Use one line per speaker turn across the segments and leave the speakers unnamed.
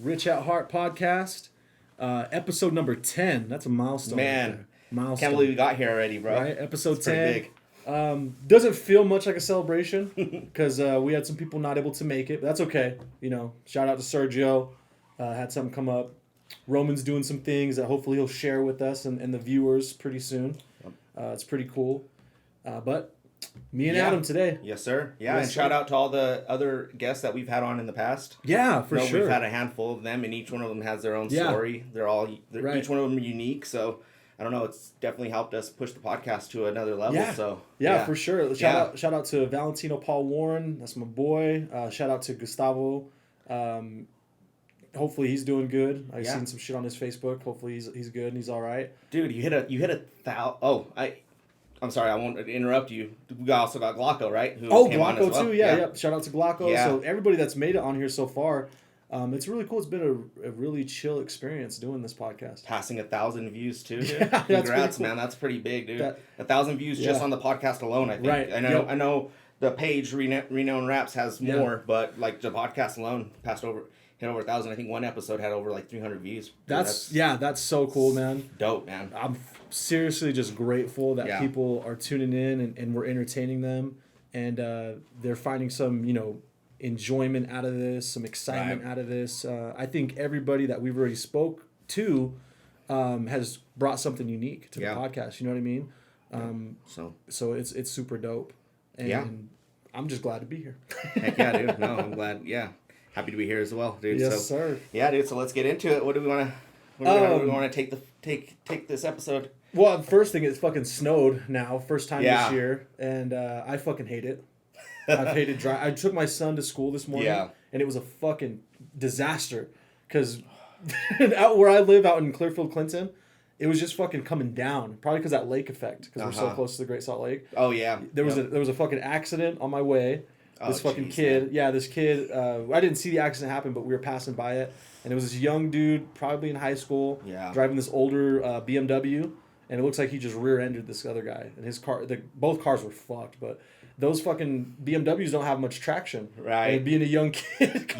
Rich at Heart podcast, episode number 10. That's a milestone.
Man,
milestone.
Can't believe we got here already, bro.
Right, episode
It's
10.
Pretty big.
Doesn't feel much like a celebration because we had some people not able to make it, but that's okay. You know, shout out to Sergio. Had something come up. Roman's doing some things that hopefully he'll share with us and the viewers pretty soon. It's pretty cool. But me and Adam today.
Yes, sir. Yeah,
Yes,
and
sir.
shout out to all the other guests that we've had on in the past.
Yeah, for sure.
We've had a handful of them, and each one of them has their own story. They're
Right.
each one of them are unique. So I don't know. It's definitely helped us push the podcast to another level.
Yeah.
So
Yeah, for sure. Shout out to Valentino Paul Warren. That's my boy. Shout out to Gustavo. Hopefully he's doing good. I've seen some shit on his Facebook. Hopefully he's good and he's all right.
Dude, you hit a I'm sorry, I won't interrupt you. We also got Glocko, right? Who came on as
Glocko
well.
too. Yeah. Shout out to Glocko.
Yeah.
So everybody that's made it on here so far, it's really cool. It's been a really chill experience doing this podcast.
Passing 1,000 views too. Dude.
Yeah, that's
Congrats,
pretty cool.
man. That's pretty big, dude.
1,000
views just on the podcast alone. I think.
Right.
I know the page Renowned Raps has more, but like the podcast alone hit over 1,000. I think one episode had over like 300 views. Dude,
That's so cool, man.
Dope, man.
I'm seriously just grateful that people are tuning in and we're entertaining them and they're finding some, enjoyment out of this, some excitement out of this. I think everybody that we've already spoke to has brought something unique to the podcast. You know what I mean? So it's super dope. And I'm just glad to be here.
Heck yeah, dude. No, I'm glad. Yeah. Happy to be here as well, dude.
Yes, sir.
Yeah, dude. So let's get into it. What do we want to take this episode?
Well, the first thing is fucking snowed now, first time
Yeah.
this year, and I fucking hate it. I've hated dry. I took my son to school this morning, and it was a fucking disaster because out where I live, out in Clearfield, Clinton, it was just fucking coming down. Probably because that lake effect, because we're so close to the Great Salt Lake.
Oh yeah.
There was a fucking accident on my way. This kid. I didn't see the accident happen, but we were passing by it, and it was this young dude, probably in high school, driving this older BMW, and it looks like he just rear-ended this other guy, and his car. Both cars were fucked, but those fucking BMWs don't have much traction.
Right.
And being a young kid,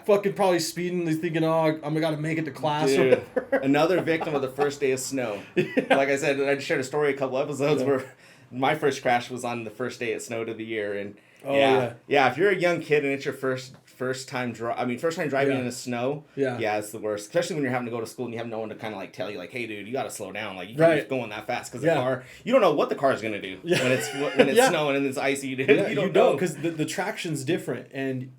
fucking probably speeding, thinking, oh, I'm gonna make it to class.
Dude, another victim of the first day of snow. Like I said, I shared a story a couple episodes where my first crash was on the first day it snowed of the year, and if you're a young kid and it's your first time driving in the snow, it's the worst. Especially when you're having to go to school and you have no one to kind of like tell you like, hey dude, you got to slow down, like you can't be going that fast because the car, you don't know what the car is gonna do when it's snowing and it's icy. Dude. You don't know
because the traction's different. And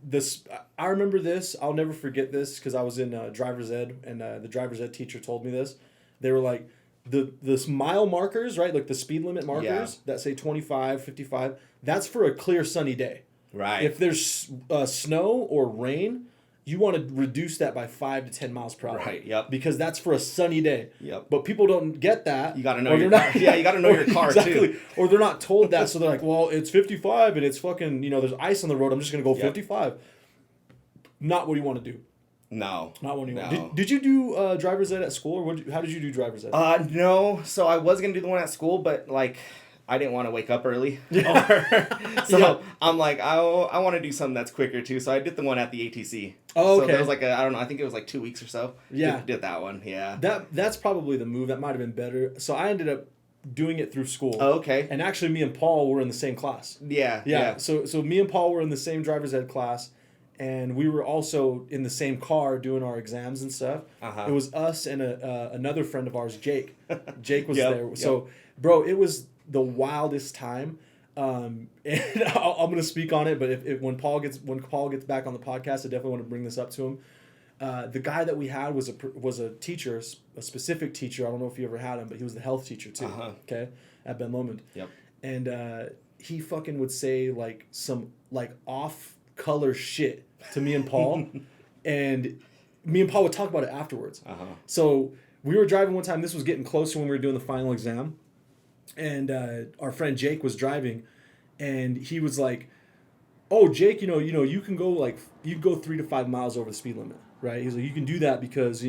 I remember this. I'll never forget this because I was in driver's ed and the driver's ed teacher told me this. They were like the mile markers, right? Like the speed limit markers that say 25, 55. That's for a clear sunny day.
Right.
If there's snow or rain, you want to reduce that by 5 to 10 miles per hour.
Right. Yep.
Because that's for a sunny day.
Yep.
But people don't get that.
You got to know your car. Yeah, you got to know your car too.
Or they're not told that, so they're like, well, it's 55 and it's fucking, there's ice on the road. I'm just gonna go 55. Not what you want to do.
No.
Not what you want. Did you do driver's ed at school, or how did you do driver's ed?
No. So I was gonna do the one at school, but like, I didn't want to wake up early. I'm like, I want to do something that's quicker too. So I did the one at the ATC.
Oh, okay.
So there was like I don't know, I think it was like 2 weeks or so.
Yeah.
Did that one, yeah.
That's probably the move. That might have been better. So I ended up doing it through school.
Oh, okay.
And actually me and Paul were in the same class.
Yeah.
So me and Paul were in the same driver's ed class, and we were also in the same car doing our exams and stuff. It was us and another friend of ours, Jake. Jake was there. So, bro, it was the wildest time. And I'm gonna speak on it, but when Paul gets back on the podcast, I definitely want to bring this up to him. The guy that we had was a teacher, a specific teacher. I don't know if you ever had him, but he was the health teacher too. Okay, at Ben Lomond.
Yep.
And he fucking would say like some like off color shit to me and Paul, and me and Paul would talk about it afterwards. So we were driving one time. This was getting closer when we were doing the final exam. And our friend Jake was driving, and he was like, "Oh, Jake, you can go 3 to 5 miles over the speed limit, right?" He's like, "You can do that because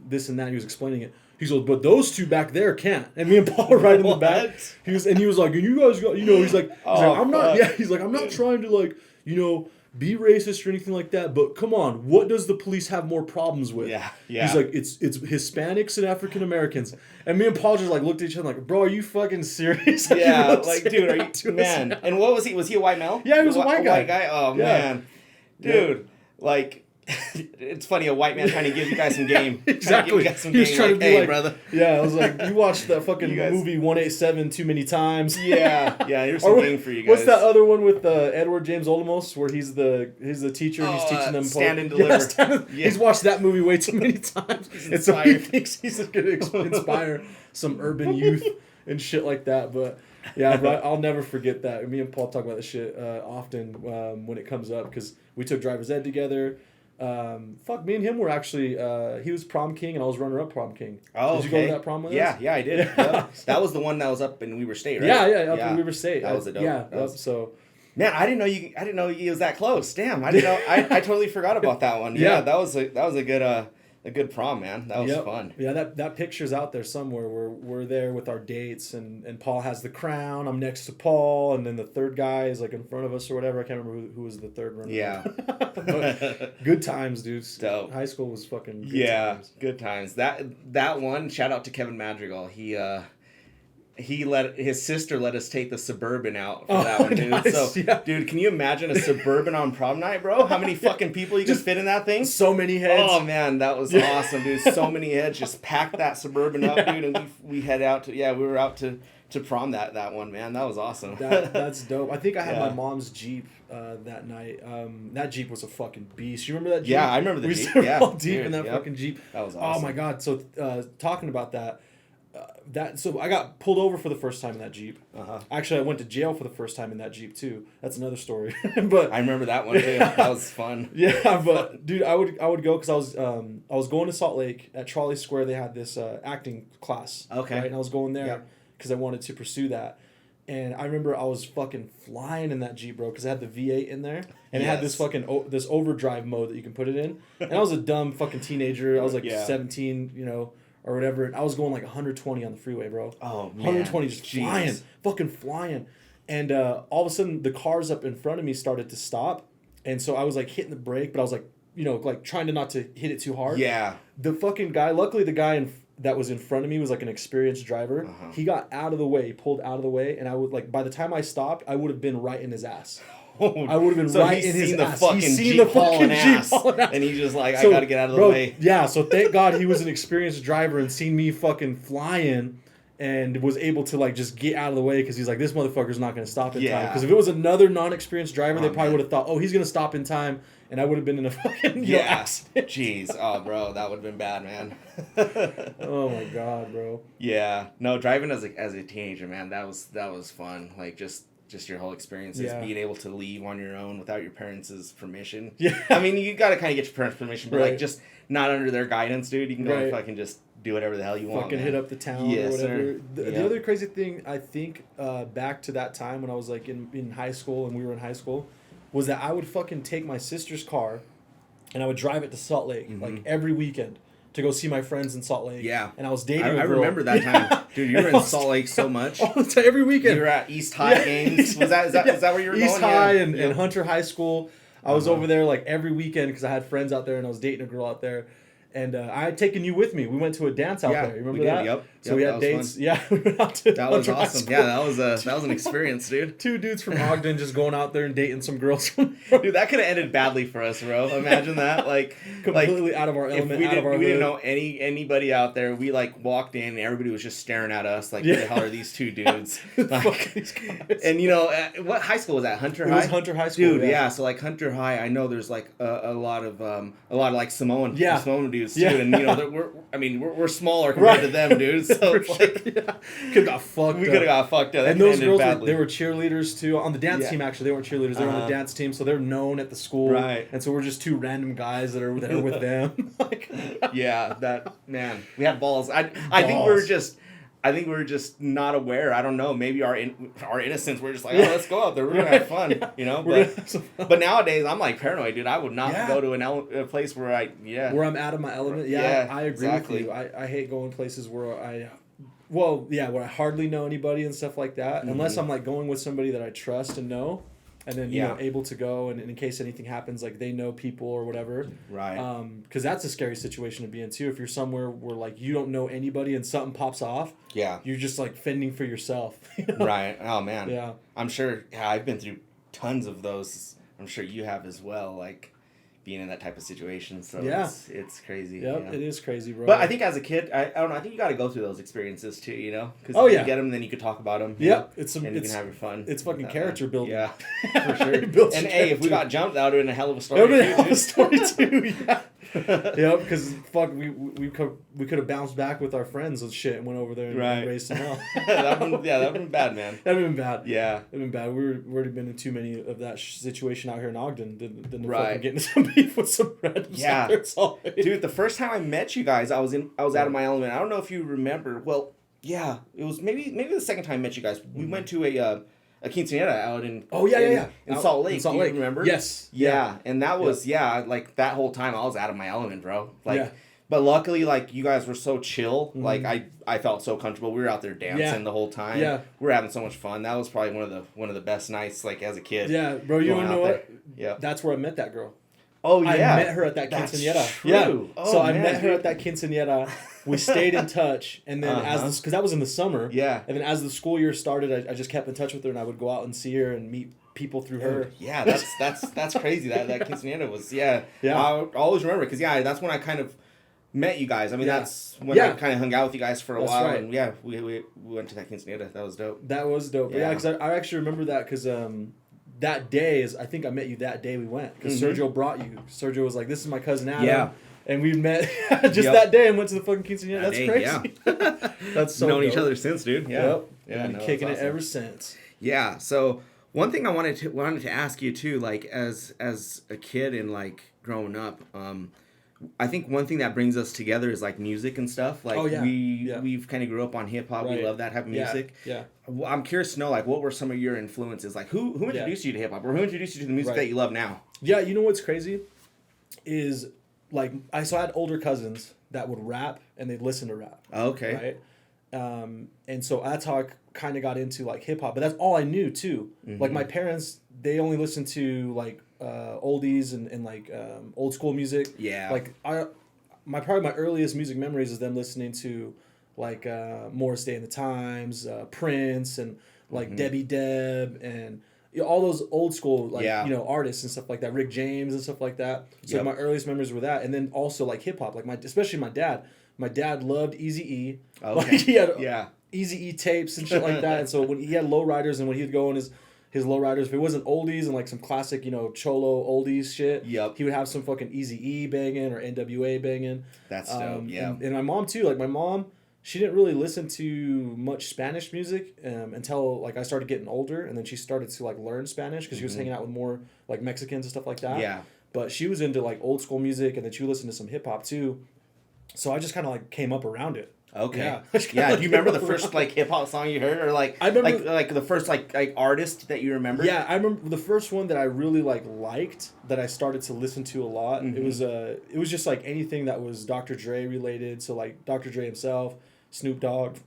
this and that." He was explaining it. He's like, "But those two back there can't." And me and Paul were right in the back. He was like, "And you guys got," he's like, "I'm not." Yeah, he's like, "I'm not trying to be racist or anything like that, but come on, what does the police have more problems with?
Yeah.
He's like, it's Hispanics and African Americans. And me and Paul just like looked at each other like, bro, are you fucking serious? Like,
yeah, like, dude, are you, man. And what was he? Was he a white male?
Yeah, he was a white guy.
White guy? Oh, man. Dude, like... It's funny, a white man trying to give you guys some game.
Exactly.
He was trying to be
hey,
like, brother.
Yeah, I was like, you watched that fucking movie 187 too many times.
Yeah, here's some game for you guys.
What's that other one with Edward James Olmos where he's the teacher and he's teaching them
Stand and Deliver.
He's watched that movie way too many times. And so he thinks he's going to inspire some urban youth and shit like that. But yeah, but I'll never forget that. Me and Paul talk about this shit often when it comes up because we took driver's ed together. Me and him were actually he was prom king and I was runner up prom king.
Oh,
did you go to that prom with us?
Yeah, I did. Yep. That was the one that was up in Weber State, right?
Yeah, up in Weber State.
That was a dope.
Yeah, so.
Man, I didn't know he was that close. Damn, I didn't know. I totally forgot about that one. Yeah, that was a good prom, man. That was fun.
Yeah, that picture's out there somewhere. We're there with our dates, and Paul has the crown. I'm next to Paul, and then the third guy is like in front of us or whatever. I can't remember who was the third runner.
Yeah,
but good times, dude.
Dope.
High school was fucking good times.
Good times. That one. Shout out to Kevin Madrigal. He let his sister let us take the Suburban out for that one, dude.
Nice.
So, dude, can you imagine a Suburban on prom night, bro? How many fucking people you could fit in that thing?
So many heads.
Oh man, that was awesome, dude. So many heads. Just packed that Suburban up, dude, and we head out to we were out to prom that one, man. That was awesome.
That's dope. I think I had my mom's Jeep that night. That Jeep was a fucking beast. You remember that Jeep?
Yeah, I remember the Jeep. Yeah,
all deep in that fucking Jeep.
That was awesome.
Oh my god. So talking about that. So I got pulled over for the first time in that Jeep. Actually, I went to jail for the first time in that Jeep too. That's another story. But
I remember that one too. That was fun.
Yeah, but dude, I would go because I was going to Salt Lake at Trolley Square. They had this acting class.
Okay.
Right? And I was going there because I wanted to pursue that. And I remember I was fucking flying in that Jeep, bro, because it had the V8 in there, and it had this fucking this overdrive mode that you can put it in. And I was a dumb fucking teenager. I was like 17, or whatever. And I was going like 120 on the freeway, bro.
Oh, man.
120 just flying. Fucking flying. And all of a sudden, the cars up in front of me started to stop. And so I was like hitting the brake, but I was like, like trying to not to hit it too hard.
Yeah.
The fucking guy, luckily the guy that was in front of me was like an experienced driver. He got out of the way, pulled out of the way. And I would by the time I stopped, I would have been right in his ass. I would have been right in his ass. He's seen the fucking Jeep hauling ass.
And he's just like, I gotta get out of the way.
Yeah, so thank God he was an experienced driver and seen me fucking flying and was able to like just get out of the way because he's like, this motherfucker's not gonna stop in time. Because if it was another non-experienced driver, they probably would have thought, oh, he's gonna stop in time, and I would have been in a fucking accident.
Jeez, oh bro, that would have been bad, man.
Oh my God, bro.
Yeah, no, driving as a teenager, man, that was fun. Like just your whole experience is being able to leave on your own without your parents' permission. Yeah. I mean, you got to kind of get your parents' permission, but like just not under their guidance, dude. You can go and fucking just do whatever the hell you want.
Fucking hit up the town or whatever. The other crazy thing, I think, back to that time when I was like in high school and we were in high school, was that I would fucking take my sister's car and I would drive it to Salt Lake like every weekend to go see my friends in Salt Lake.
Yeah.
And I was dating a girl.
I remember that time. Dude, you were in Salt Lake so much.
All the time, every weekend.
You were at East High games. Is that where you were going?
East High and Hunter High School. I was over there like every weekend because I had friends out there and I was dating a girl out there. And I had taken you with me. We went to a dance out there. You remember that?
Yep.
So we had dates.
Fun.
Yeah, we went out to
that was awesome. Yeah, that was an experience, dude.
2 dudes from Ogden just going out there and dating some girls.
Dude, that could have ended badly for us, bro. Imagine that,
completely out of our element.
We didn't know anybody out there. We like walked in, and everybody was just staring at us like, "Who the hell are these 2 dudes?"
Fuck these guys.
And what high school was that? Hunter High.
It was Hunter High School,
dude. Yeah. So like Hunter High, I know there's like a lot of like Samoan dudes too, and we're smaller compared to them, dude. So
could have got fucked.
We could have got fucked up.
And those girls they were cheerleaders too on the dance team. Actually, they weren't cheerleaders. They were on the dance team, so they're known at the school.
Right.
And so we're just 2 random guys that are with them.
We had balls. I think we were just not aware. I don't know. Maybe our innocence. We're just like, oh, let's go out there. We're gonna have fun, But nowadays, I'm like paranoid, dude. I would not go to a place where I'm
out of my element. Yeah, I agree with you. I hate going places where where I hardly know anybody and stuff like that. Unless I'm like going with somebody that I trust and know. and then you know able to go, and in case anything happens, like they know people or whatever.
Right.
Because that's a scary situation to be in too. If you're somewhere where like you don't know anybody and something pops off, you're just like fending for yourself. You know?
Right. Oh man.
Yeah.
I'm sure. Yeah, I've been through tons of those. I'm sure you have as well. Like being in that type of situation. So it's crazy.
Yep, it is crazy, bro.
But I think as a kid, I don't know. I think you got to go through those experiences too. You know, because you get them, then you could talk about them.
Yep,
you can have your fun.
It's fucking character building.
Yeah, for sure. And hey, if we got jumped, that would have been a hell of a story.
That would have been a hell of a story too. Yeah. Yep, because fuck, we could have bounced back with our friends and shit and went over there and raised some hell.
that would have been bad, man.
That'd have been bad.
Yeah,
that'd been bad. We've already been in too many of that situation out here in Ogden. Than fucking getting some beef with some randoms.
Yeah, dude. The first time I met you guys, I was out of my element. I don't know if you remember. Well, yeah, it was maybe the second time I met you guys. We went to a quinceañera out in in Salt Lake. Do you remember?
Yes.
Yeah, and that was like that whole time I was out of my element, bro. Like, but luckily, like you guys were so chill. Mm-hmm. Like I felt so comfortable. We were out there dancing the whole time. Yeah, we were having so much fun. That was probably one of the best nights, like as a kid.
Yeah, bro. You wanna know what? Yeah, that's where I met that girl.
Oh yeah,
I met her at that quinceañera.
True.
Yeah,
oh,
I met her at that quinceañera. We stayed in touch, and then because that was in the summer. And then as the school year started, I just kept in touch with her, and I would go out and see her and meet people through her.
Yeah, that's crazy. That quinceañera was I always remember because that's when I kind of met you guys. I mean that's when I kind of hung out with you guys for a while, and we went to that quinceañera. That was dope.
That was dope. Yeah, because I actually remember that because that day I think I met you that day we went because Sergio brought you. Sergio was like, "This is my cousin Adam." Yeah. And we met just that day and went to the fucking quinceañera. That's crazy. Yeah. That's so
known each other since, dude. Yeah.
Yep. Yeah. And kicking it ever since.
Yeah. So one thing I wanted to ask you too, like as a kid and like growing up, I think one thing that brings us together is like music and stuff. Like we've kind of grew up on hip hop. Right. We love that type of music. Yeah. Well, I'm curious to know like what were some of your influences? Like who introduced you to hip hop or who introduced you to the music that you love now? Yeah.
You know what's crazy is. Like I had older cousins that would rap and they'd listen to rap.
Okay.
Right. And so that's how I kind of got into like hip hop, but that's all I knew too. Mm-hmm. Like my parents, they only listened to like oldies and like old school music.
Yeah.
Like probably my earliest music memories is them listening to like Morris Day and the Times, Prince, and like Debbie Deb and. All those old school artists and stuff like that, Rick James and stuff like that. So my earliest memories were that, and then also like hip hop, like especially my dad. My dad loved Eazy-E.
Okay.
Like he had Eazy-E tapes and shit like that. And so when he had lowriders and when he'd go on his lowriders, if it wasn't oldies and like some classic cholo oldies shit, he would have some fucking Eazy-E banging or NWA banging.
That's dope. Yeah.
And my mom too. Like my mom. She didn't really listen to much Spanish music until like I started getting older, and then she started to like learn Spanish because she was hanging out with more like Mexicans and stuff like that.
Yeah.
But she was into like old school music, and then she listened to some hip hop too. So I just kind of like came up around it.
Okay. Yeah. Do you remember the first like hip hop song you heard, or like I remember like the first like artist that you remember?
Yeah, I remember the first one that I really liked that I started to listen to a lot. Mm-hmm. It was just like anything that was Dr. Dre related. So like Dr. Dre himself. Snoop Dogg,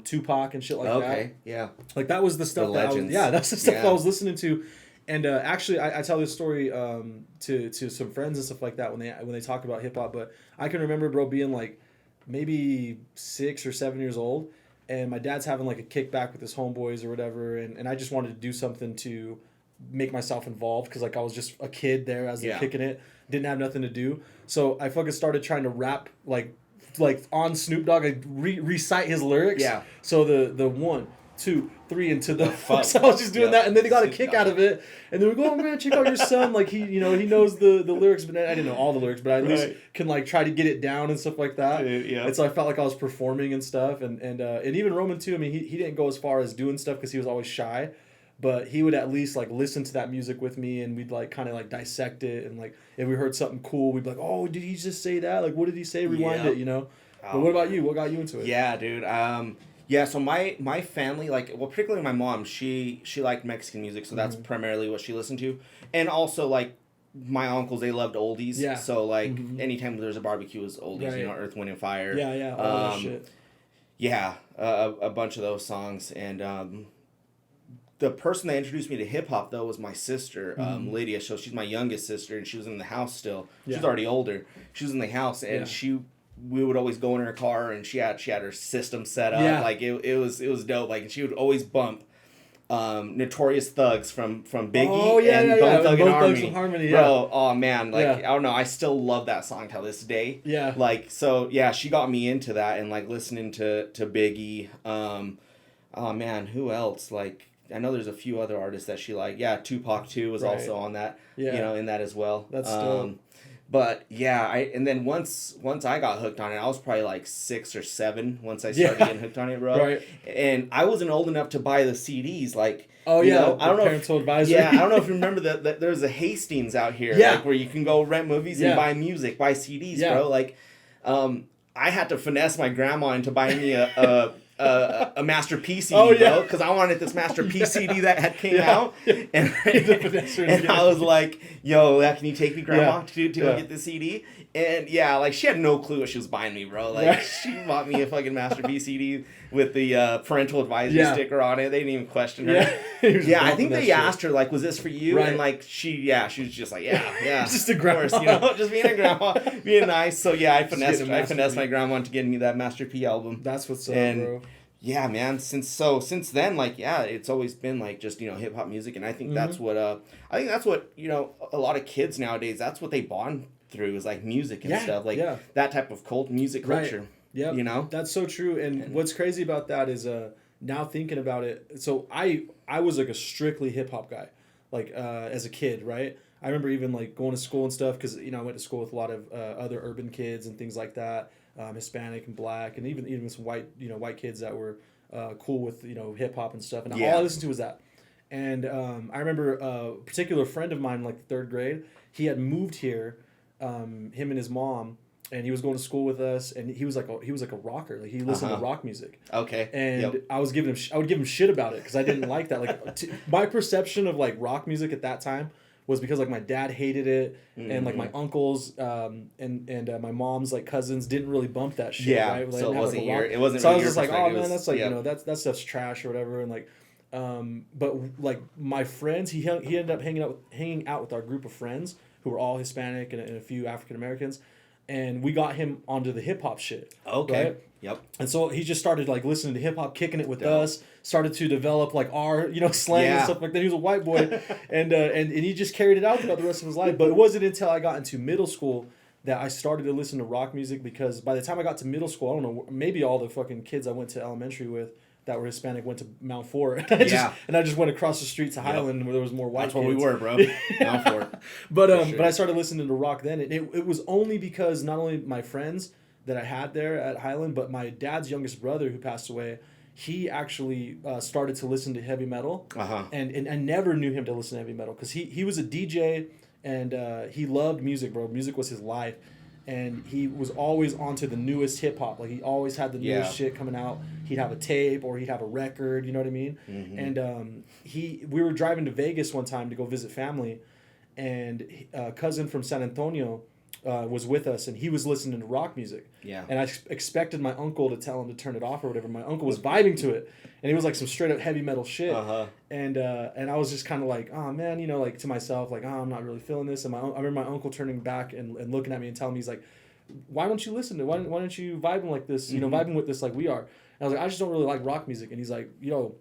Tupac and shit like that. Okay,
yeah.
Like that was the stuff that's the stuff I was listening to. And actually I tell this story to some friends and stuff like that when they talk about hip hop, but I can remember bro being like maybe 6 or 7 years old and my dad's having like a kickback with his homeboys or whatever and I just wanted to do something to make myself involved because like I was just a kid there as they're kicking it, didn't have nothing to do. So I fucking started trying to rap like on Snoop Dogg, I recite his lyrics. Yeah. So the 1, 2, 3 into the fuck. So I was just doing that, and then they got a kick out of it, and then we go, oh man, check out your son. Like he knows the lyrics, but I didn't know all the lyrics, but I at least can like try to get it down and stuff like that. Yeah. And so I felt like I was performing and stuff, and even Roman too. I mean, he didn't go as far as doing stuff because he was always shy. But he would at least like listen to that music with me, and we'd like kind of like dissect it, and like if we heard something cool, we'd be like, "Oh, did he just say that? Like, what did he say? Rewind it, But what about you? What got you into it?
Yeah, dude. So my family, like, well, particularly my mom, she liked Mexican music, so that's primarily what she listened to, and also like my uncles, they loved oldies. Yeah. So like anytime there's a barbecue, it was oldies. Right. Earth, Wind, and Fire.
Yeah, all that shit.
Yeah, a bunch of those songs, and the person that introduced me to hip hop though was my sister, Lydia. So she's my youngest sister, and she was in the house still. She's already older. She was in the house, and we would always go in her car, and she had her system set up. Yeah. Like it was dope. Like, and she would always bump Notorious Thugs from Biggie and Bone Thug and Harmony. Bro, oh man, like I don't know, I still love that song till this day. Yeah. Like, so yeah, she got me into that, and like listening to Biggie. Oh man, who else? Like, I know there's a few other artists that she liked. Yeah, Tupac too was also on that. Yeah. You know, in that as well. That's dope. But yeah, and then once I got hooked on it, I was probably like 6 or 7 once I started getting hooked on it, bro. Right. And I wasn't old enough to buy the CDs, like. Oh yeah, know, I don't know. Parental advisory. Yeah, I don't know if you remember that there's a Hastings out here, like, where you can go rent movies and buy music, buy CDs, bro. Like, I had to finesse my grandma into buying me a Master P CD, bro, because I wanted this Master P CD that had came out, and I was like, "Yo, can you take me, Grandma, to go get the CD?" And yeah, like, she had no clue what she was buying me, bro. Like, she bought me a fucking Master P CD with the parental advisory sticker on it. They didn't even question her. Yeah, I think they asked her, like, "Was this for you?" Right. And like she was just like, "Yeah, just a grandma, course, you know, just being a grandma, being nice." So yeah, I finessed my grandma into getting me that Master P album. That's what's up, bro. Yeah, man. Since then, like, it's always been like just, you know, hip hop music, and I think that's what you know, a lot of kids nowadays, that's what they bond through, is like music and stuff, like that type of music culture. Right. Yeah, you know, that's so true. And what's crazy about that is now thinking about it. So I was like a strictly hip hop guy, like as a kid, right? I remember even like going to school and stuff, because, you know, I went to school with a lot of other urban kids and things like that. Hispanic and black, and even some white kids that were cool with, you know, hip hop and stuff. And all I listened to was that. And I remember a particular friend of mine, like 3rd grade, he had moved here, him and his mom, and he was going to school with us. And he was like a rocker. Like, he listened to rock music. Okay. And I would give him shit about it, because I didn't like that. Like, my perception of like rock music at that time was because like my dad hated it, and like my uncles and my mom's like cousins didn't really bump that shit. Yeah, right? Like, so it wasn't it wasn't. So really I was just like, oh man, that's like, you know, that stuff's trash or whatever. And like, but like my friends, he ended up hanging out with our group of friends who were all Hispanic and a few African Americans, and we got him onto the hip hop shit. Okay. Right? Yep. And so he just started like listening to hip hop, kicking it with us. Started to develop like our, you know, slang and stuff like that. He was a white boy, and he just carried it out throughout the rest of his life. But it wasn't until I got into middle school that I started to listen to rock music, because by the time I got to middle school, I don't know, maybe all the fucking kids I went to elementary with that were Hispanic went to Mount Fort. And I just went across the street to Highland where there was more white kids. That's where we were, bro. Mount Fort. But I started listening to rock then, and it was only because not only my friends that I had there at Highland, but my dad's youngest brother, who passed away, he actually started to listen to heavy metal, and I never knew him to listen to heavy metal, because he was a DJ, and he loved music, bro. Music was his life, and he was always onto the newest hip hop. Like, he always had the newest shit coming out. He'd have a tape or he'd have a record, you know what I mean? Mm-hmm. And we were driving to Vegas one time to go visit family, and a cousin from San Antonio was with us, and he was listening to rock music. Yeah. And I expected my uncle to tell him to turn it off or whatever. My uncle was vibing to it, and it was like some straight up heavy metal shit. And I was just kind of like, oh man, you know, like to myself, like, oh, I'm not really feeling this. And I remember my uncle turning back and looking at me and telling me, he's like, why don't you listen to it? Why don't you vibing like this? You know, vibing with this like we are. And I was like, I just don't really like rock music. And he's like, yo,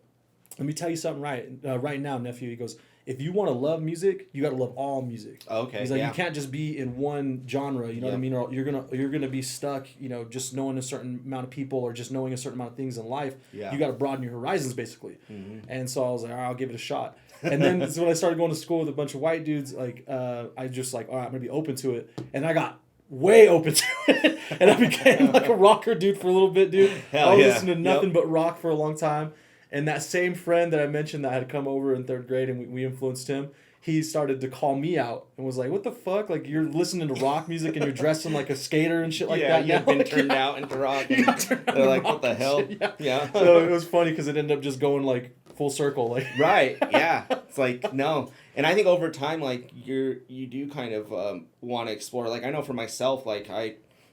let me tell you something right now, nephew. He goes, if you want to love music, you got to love all music. Okay. He's like, you can't just be in one genre, you know what I mean? Or you're gonna be stuck, you know, just knowing a certain amount of people or just knowing a certain amount of things in life. Yeah. You got to broaden your horizons, basically. Mm-hmm. And so I was like, all right, I'll give it a shot. And then so when I started going to school with a bunch of white dudes, like I just like, all right, I'm gonna be open to it. And I got way open to it, and I became like a rocker dude for a little bit, dude. I was listening to nothing but rock for a long time. And that same friend that I mentioned that had come over in 3rd grade and we influenced him, he started to call me out and was like, what the fuck? Like, you're listening to rock music and you're dressing like a skater and shit like that. Yeah, you've been turned out into rock. They're like, what the hell? Yeah. So it was funny because it ended up just going like full circle. Like. Right, yeah. It's like, no. And I think over time, like, you do kind of want to explore. Like, I know for myself, like,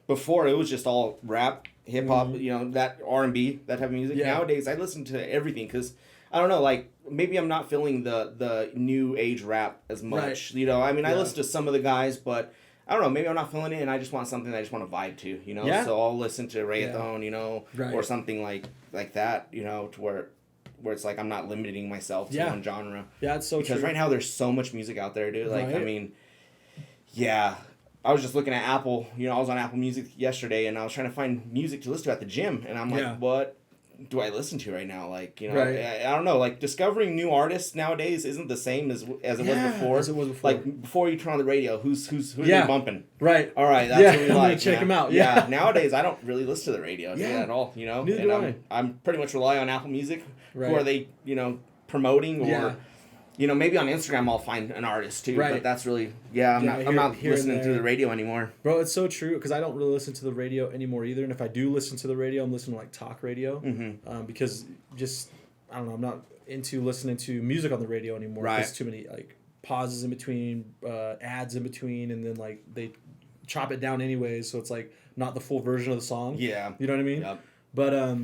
before it was just all rap, hip hop, you know, that R&B, that type of music. Yeah. Nowadays, I listen to everything because I don't know, like maybe I'm not feeling the new age rap as much. Right. You know, I mean, I listen to some of the guys, but I don't know, maybe I'm not feeling it, and I just want something that I just want to vibe to, you know. Yeah. So I'll listen to reggaeton, you know, or something like that, you know, to where it's like I'm not limiting myself to one genre.
Yeah, it's so true.
Because right now there's so much music out there, dude. Like, I mean, yeah. I was just looking at Apple. You know, I was on Apple Music yesterday, and I was trying to find music to listen to at the gym, and I'm like, what do I listen to right now? Like, you know, I don't know. Like, discovering new artists nowadays isn't the same as it was before. As it was before. Like, before you turn on the radio, who are you bumping?
Right.
All right, that's what we like.
I'm check them out.
Yeah. Nowadays, I don't really listen to the radio at all, you know?
Neither do I.
I'm pretty much rely on Apple Music. Right. Who are they, you know, promoting or... You know, maybe on Instagram I'll find an artist too, but that's really I'm not listening to the radio anymore.
Bro, it's so true because I don't really listen to the radio anymore either, and if I do listen to the radio, I'm listening to like talk radio, because just I don't know, I'm not into listening to music on the radio anymore. Right. There's too many like pauses in between, ads in between, and then like they chop it down anyways, so it's like not the full version of the song. Yeah, you know what I mean? Yep. But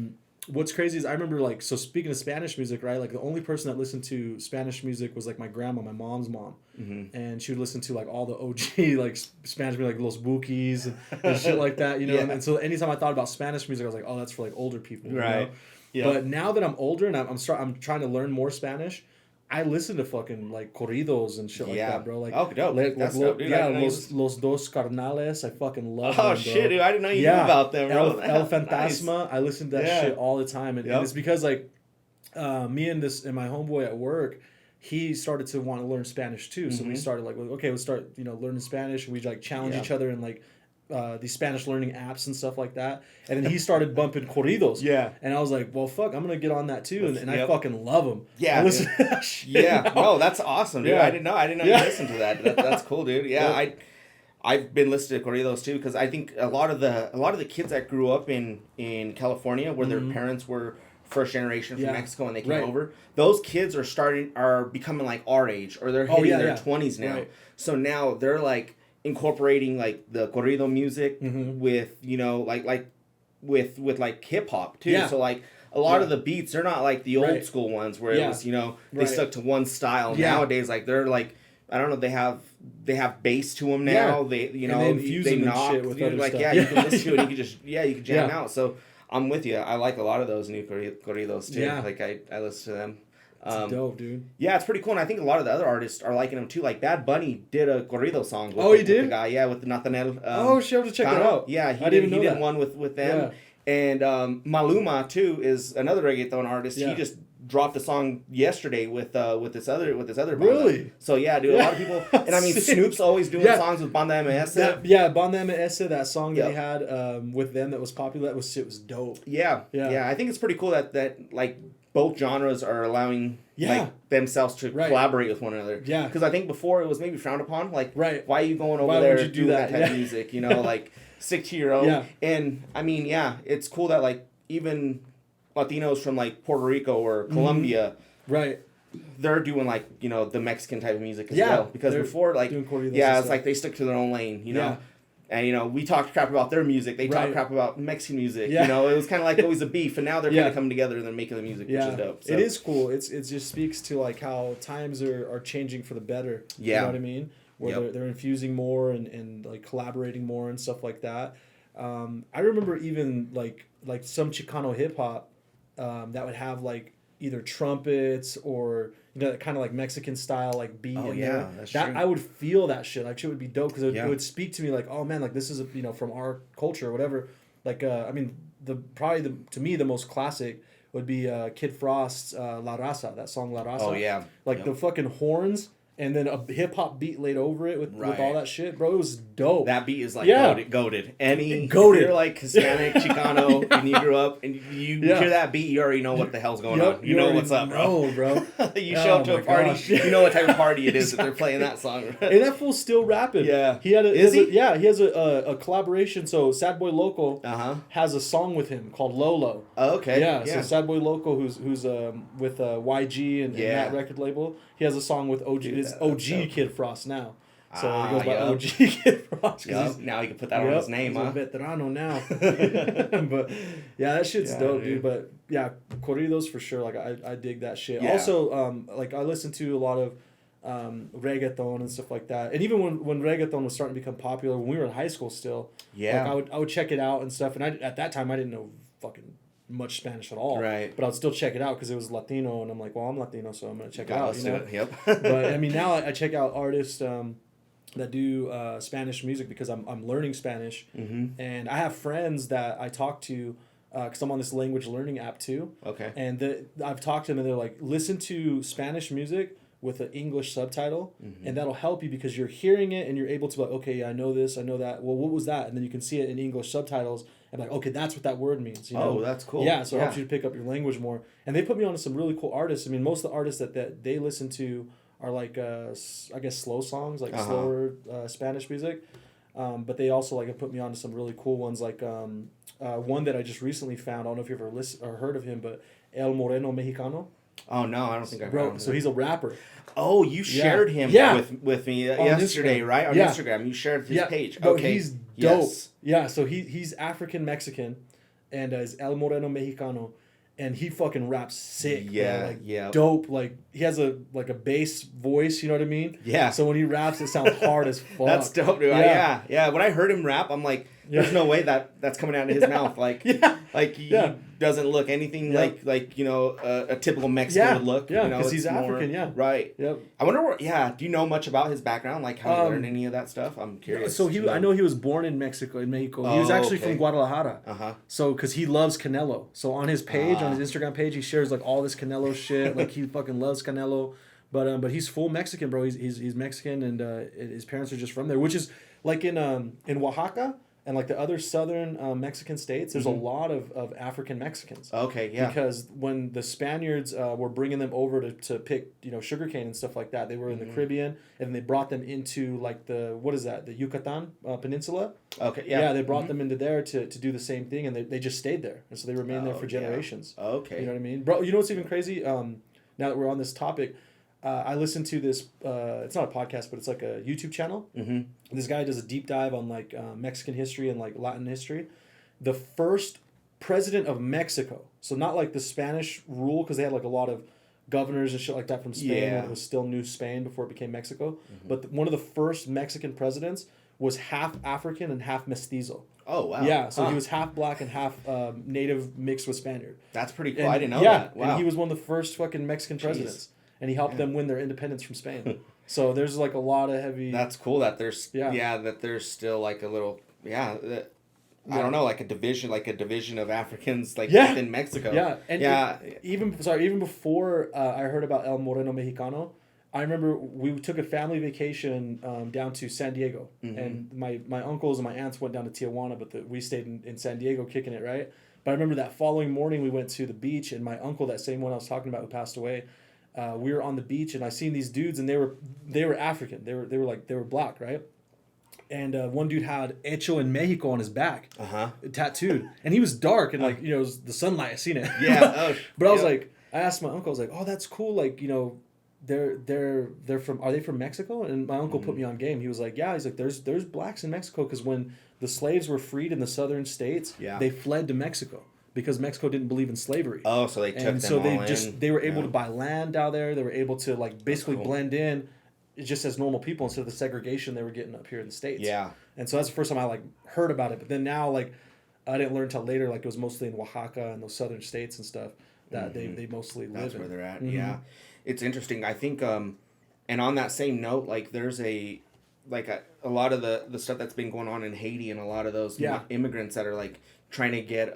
what's crazy is I remember, like, so speaking of Spanish music, right, like the only person that listened to Spanish music was like my grandma, my mom's mom, and she would listen to like all the OG like Spanish music, like Los Bukis and shit like that, you know. And so anytime I thought about Spanish music, I was like, oh, that's for like older people, right? You know? Yeah. But now that I'm older and I'm trying to learn more Spanish, I listen to fucking like corridos and shit like that, bro. Like,
oh, dope. That's dope, dude.
Yeah, Los Dos Carnales. I fucking love them,
bro. Shit, dude. I didn't know you knew about them, bro.
El Fantasma. Nice. I listen to that shit all the time. And it's because, like, me and my homeboy at work, he started to want to learn Spanish, too. So we started, like, okay, let's start, you know, learning Spanish. And we, like, challenge each other in, like, these Spanish learning apps and stuff like that. And then he started bumping corridos. Yeah. And I was like, well, fuck, I'm going to get on that too. And I fucking love them.
Yeah.
I listen to that shit now.
No, that's awesome, dude. I didn't know you listened to that. That's cool, dude. Yeah. I've been listening to corridos too, because I think a lot of the kids that grew up in California, where their parents were first generation from Mexico and they came over, those kids are becoming like our age, or they're hitting their 20s now. Right. So now they're like incorporating like the corrido music with, you know, like with like hip hop too. So like a lot of the beats, they're not like the old school ones where it was, you know, they stuck to one style. Nowadays, like they're like, I don't know, they have bass to them now. They, you know, they knock shit with other like stuff. You can listen to it. You can just you can jam out. So I'm with you. I like a lot of those new corridos too. Like I listen to them.
It's dope, dude.
Yeah, it's pretty cool, and I think a lot of the other artists are liking them too. Like Bad Bunny did a corrido song.
He did?
With the guy, with Nathaniel.
Shit, to check it out.
Yeah, he did one with them. Yeah. And Maluma too is another reggaeton artist. Yeah. He just dropped a song yesterday with this other banda.
Really?
So yeah, dude, a lot of people, and I mean Snoop's always doing songs with Banda MS.
Banda MS, that song that he had with them that was popular. It was dope.
Yeah. I think it's pretty cool that like both genres are allowing like themselves to collaborate with one another. Yeah. Because I think before it was maybe frowned upon. Like, why are you going over there and do that type of music? You know, like stick to your own. Yeah. And I mean, it's cool that like even Latinos from like Puerto Rico or Colombia, they're doing like, you know, the Mexican type of music as well. Because before, like, it's like they stick to their own lane, you know. And, you know, we talked crap about their music. They talked crap about Mexican music. You know, it was kind of like always a beef. And now they're kind of coming together and they're making the music, which is dope. So.
It is cool. It just speaks to, like, how times are changing for the better. Yeah. You know what I mean? Where they're infusing more and, like, collaborating more and stuff like that. I remember even, like some Chicano hip-hop that would have, like, either trumpets or... You know, that kind of like Mexican style like beat. Oh yeah, that's true. I would feel that shit. Like shit would be dope because it would speak to me like, oh man, like this is you know from our culture or whatever. Like I mean, to me the most classic would be Kid Frost's La Raza. That song La Raza. Oh yeah. Like the fucking horns. And then a hip hop beat laid over it with all that shit, bro. It was dope.
That beat is like goated. You're like Hispanic, Chicano, and you grew up, and you hear that beat, you already know what the hell's going on. You know what's up, bro. You show up to a party, you know what type of party it is that they're playing that song.
And that fool's still rapping. Yeah, he had he has a collaboration. So Sad Boy Loco has a song with him called Lolo.
Oh, okay.
Yeah. So Sad Boy Loco, who's with YG and that record label, he has a song with OG. It's OG Kid Frost now. So he goes by OG Kid Frost.
Now he can put that on his name, huh?
He's a veterano now. But yeah, that shit's dope, dude. But yeah, corridos for sure. Like I dig that shit. Yeah. Also, like I listen to a lot of reggaeton and stuff like that. And even when reggaeton was starting to become popular, when we were in high school still, like I would check it out and stuff. And at that time I didn't know fucking much Spanish at all.
Right.
But I would still check it out because it was Latino, and I'm like, well, I'm Latino, so I'm gonna check it out.
Yep.
But I mean, now I check out artists that do Spanish music because I'm learning Spanish, and I have friends that I talk to because I'm on this language learning app too.
Okay.
And I've talked to them, and they're like, listen to Spanish music with an English subtitle, and that'll help you because you're hearing it and you're able to be like, okay, yeah, I know this, I know that. Well, what was that? And then you can see it in English subtitles and like, okay, that's what that word means. You know?
Oh, that's cool.
Yeah, so it helps you to pick up your language more. And they put me on to some really cool artists. I mean, most of the artists that they listen to are like, I guess, slow songs, like slower Spanish music. But they also like have put me on to some really cool ones, like one that I just recently found. I don't know if you've ever listened or heard of him, but El Moreno Mexicano.
Oh no, I don't think I've heard of him.
So he's a rapper.
Oh, you shared him with me yesterday, right? On Instagram. You shared his page.
But he's dope. Yes. Yeah, so he's African Mexican and is El Moreno Mexicano. And he fucking raps sick. Dope. Like he has a bass voice, you know what I mean?
Yeah.
So when he raps it sounds hard as fuck.
That's dope, dude. Yeah. When I heard him rap, I'm like, there's no way that's coming out of his mouth. Like he doesn't look anything like a typical Mexican would look.
Yeah, because he's African,
Right.
Yep.
I wonder do you know much about his background? Like how he learned any of that stuff? I'm curious.
So I know he was born in Mexico. He was actually from Guadalajara. So because he loves Canelo. So on his page, on his Instagram page, he shares like all this Canelo shit. Like he fucking loves Canelo. But he's full Mexican, bro. He's Mexican, and his parents are just from there, which is like in Oaxaca. And like the other southern Mexican states, there's a lot of African Mexicans.
Okay, yeah.
Because when the Spaniards were bringing them over to pick, sugarcane and stuff like that, they were in the Caribbean, and they brought them into like the Yucatan Peninsula.
Okay, yeah.
Yeah, they brought them into there to do the same thing, and they just stayed there, and so they remained there for generations.
Yeah. Okay.
You know what I mean, bro? You know what's even crazy? Now that we're on this topic. I listened to this, it's not a podcast, but it's like a YouTube channel. This guy does a deep dive on like Mexican history and like Latin history. The first president of Mexico, so not like the Spanish rule, because they had like a lot of governors and shit like that from Spain when it was still New Spain before it became Mexico. But one of the first Mexican presidents was half African and half mestizo.
Oh, wow.
Yeah, so he was half black and half native mixed with Spaniard.
That's pretty cool. I didn't know that. Wow.
And he was one of the first fucking Mexican presidents. And he helped them win their independence from Spain. So there's like a lot of heavy.
That's cool that there's that there's still like a little I don't know, like a division of Africans within Mexico.
Yeah, and even before I heard about El Moreno Mexicano, I remember we took a family vacation down to San Diego, and my uncles and my aunts went down to Tijuana, but we stayed in San Diego kicking it, right? But I remember that following morning we went to the beach, and my uncle, that same one I was talking about who passed away. We were on the beach, and I seen these dudes, and they were African. They were black, right? And one dude had "Hecho en Mexico" on his back, tattooed, and he was dark, and it was the sunlight. I seen it.
Yeah.
But I was like, I asked my uncle, I was like, oh, that's cool. Like, they're from. Are they from Mexico? And my uncle put me on game. He was like, yeah. He's like, there's blacks in Mexico because when the slaves were freed in the southern states, they fled to Mexico. Because Mexico didn't believe in slavery.
Oh, so they took them all in.
And so they were able to buy land down there. They were able to basically blend in just as normal people instead of the segregation they were getting up here in the States.
Yeah.
And so that's the first time I heard about it. But then now I didn't learn until later, it was mostly in Oaxaca and those southern states and stuff that they mostly live in.
That's where they're at. Yeah. It's interesting. I think and on that same note, there's a lot of the stuff that's been going on in Haiti and a lot of those immigrants that are trying to get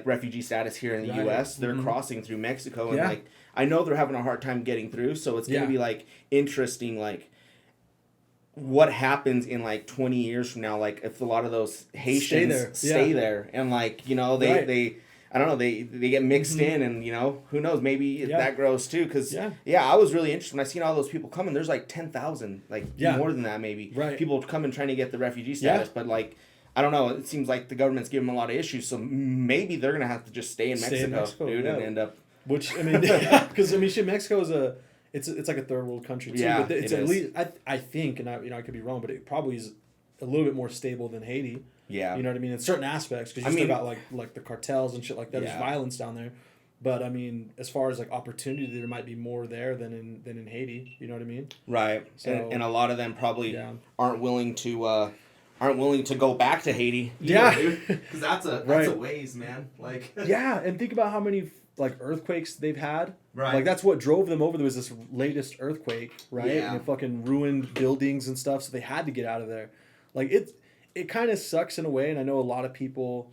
refugee status here in the U.S. They're crossing through Mexico, and I know they're having a hard time getting through. So it's gonna be interesting, what happens in 20 years from now, if a lot of those Haitians stay there, and they I don't know, they get mixed in, and who knows, maybe that grows too. Because I was really interested when I seen all those people coming. There's 10,000, more than that maybe. Right. People coming trying to get the refugee status, but I don't know. It seems like the government's giving them a lot of issues, so maybe they're gonna have to just stay in Mexico, dude, and end up.
Which because shit, Mexico it's like a third world country too.
Yeah,
but it's at least I think, and I could be wrong, but it probably is a little bit more stable than Haiti.
Yeah,
you know what I mean in certain aspects because you still got like the cartels and shit like that. There's violence down there, but I mean as far as like opportunity, there might be more there than in Haiti. You know what I mean?
Right. So, and a lot of them probably aren't willing to go back to Haiti. Because that's a ways, man. Like
yeah, and think about how many like earthquakes they've had.
Right.
Like that's what drove them over. There was this latest earthquake, right?
Yeah.
And it fucking ruined buildings and stuff, so they had to get out of there. Like it kind of sucks in a way, and I know a lot of people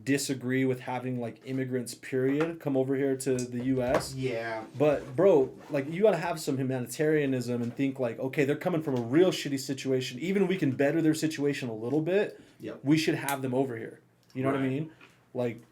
disagree with having like immigrants period come over here to the U.S.
Yeah.
But bro, like you gotta have some humanitarianism and think like, okay, they're coming from a real shitty situation. Even if we can better their situation a little bit, we should have them over here. You know what I mean? Like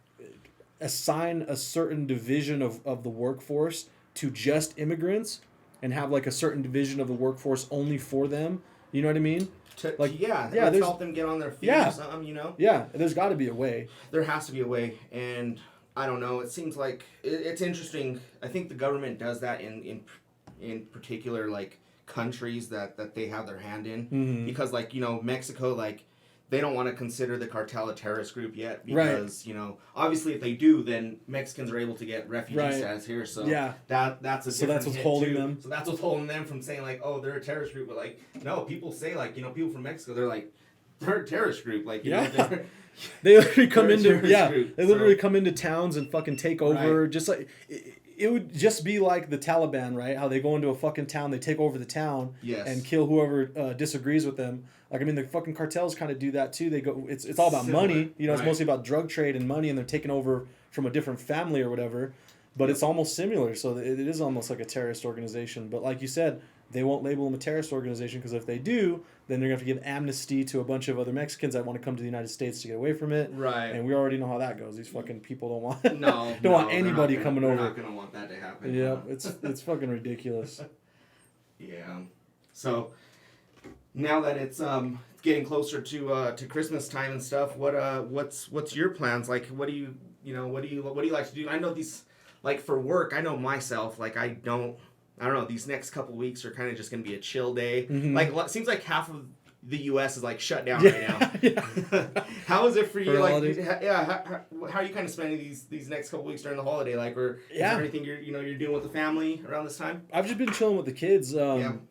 assign a certain division of the workforce to just immigrants and have like a certain division of the workforce only for them. You know what I mean?
Let's help them get on their feet or something, you know?
Yeah, there's got to be a way.
There has to be a way, and I don't know. It seems like it's interesting. I think the government does that in particular, like, countries that they have their hand in. Because, like, you know, Mexico, like, they don't want to consider the cartel a terrorist group yet because, you know, obviously if they do, then Mexicans are able to get refugee status here. So that's
what's holding them.
So that's what's holding them from saying like, oh, they're a terrorist group. But like, no, people say like, you know, people from Mexico, they're like, they're a terrorist group. Like, you know,
they literally come into they literally come into towns and fucking take over. Just like it would just be like the Taliban, right? How they go into a fucking town, they take over the town and kill whoever disagrees with them. Like, I mean, the fucking cartels kind of do that too. They go, it's all about money. You know, it's mostly about drug trade and money, and they're taking over from a different family or whatever. But it's almost similar, so it is almost like a terrorist organization. But like you said, they won't label them a terrorist organization because if they do, then they're going to have to give amnesty to a bunch of other Mexicans that want to come to the United States to get away from it.
Right.
And we already know how that goes. These fucking people don't want anybody coming over.
They're not going to want that to happen.
Yeah, it's fucking ridiculous.
Yeah. So now that it's getting closer to Christmas time and stuff, what's your plans? Like, what do you like to do? I know these, like, for work, I know myself, like, I don't know, these next couple weeks are kind of just going to be a chill day. Like, it seems like half of the U.S. is, like, shut down right now. How is it for you? How are you kind of spending these next couple weeks during the holiday? Like, or is there anything you're doing with the family around this time?
I've just been chilling with the kids.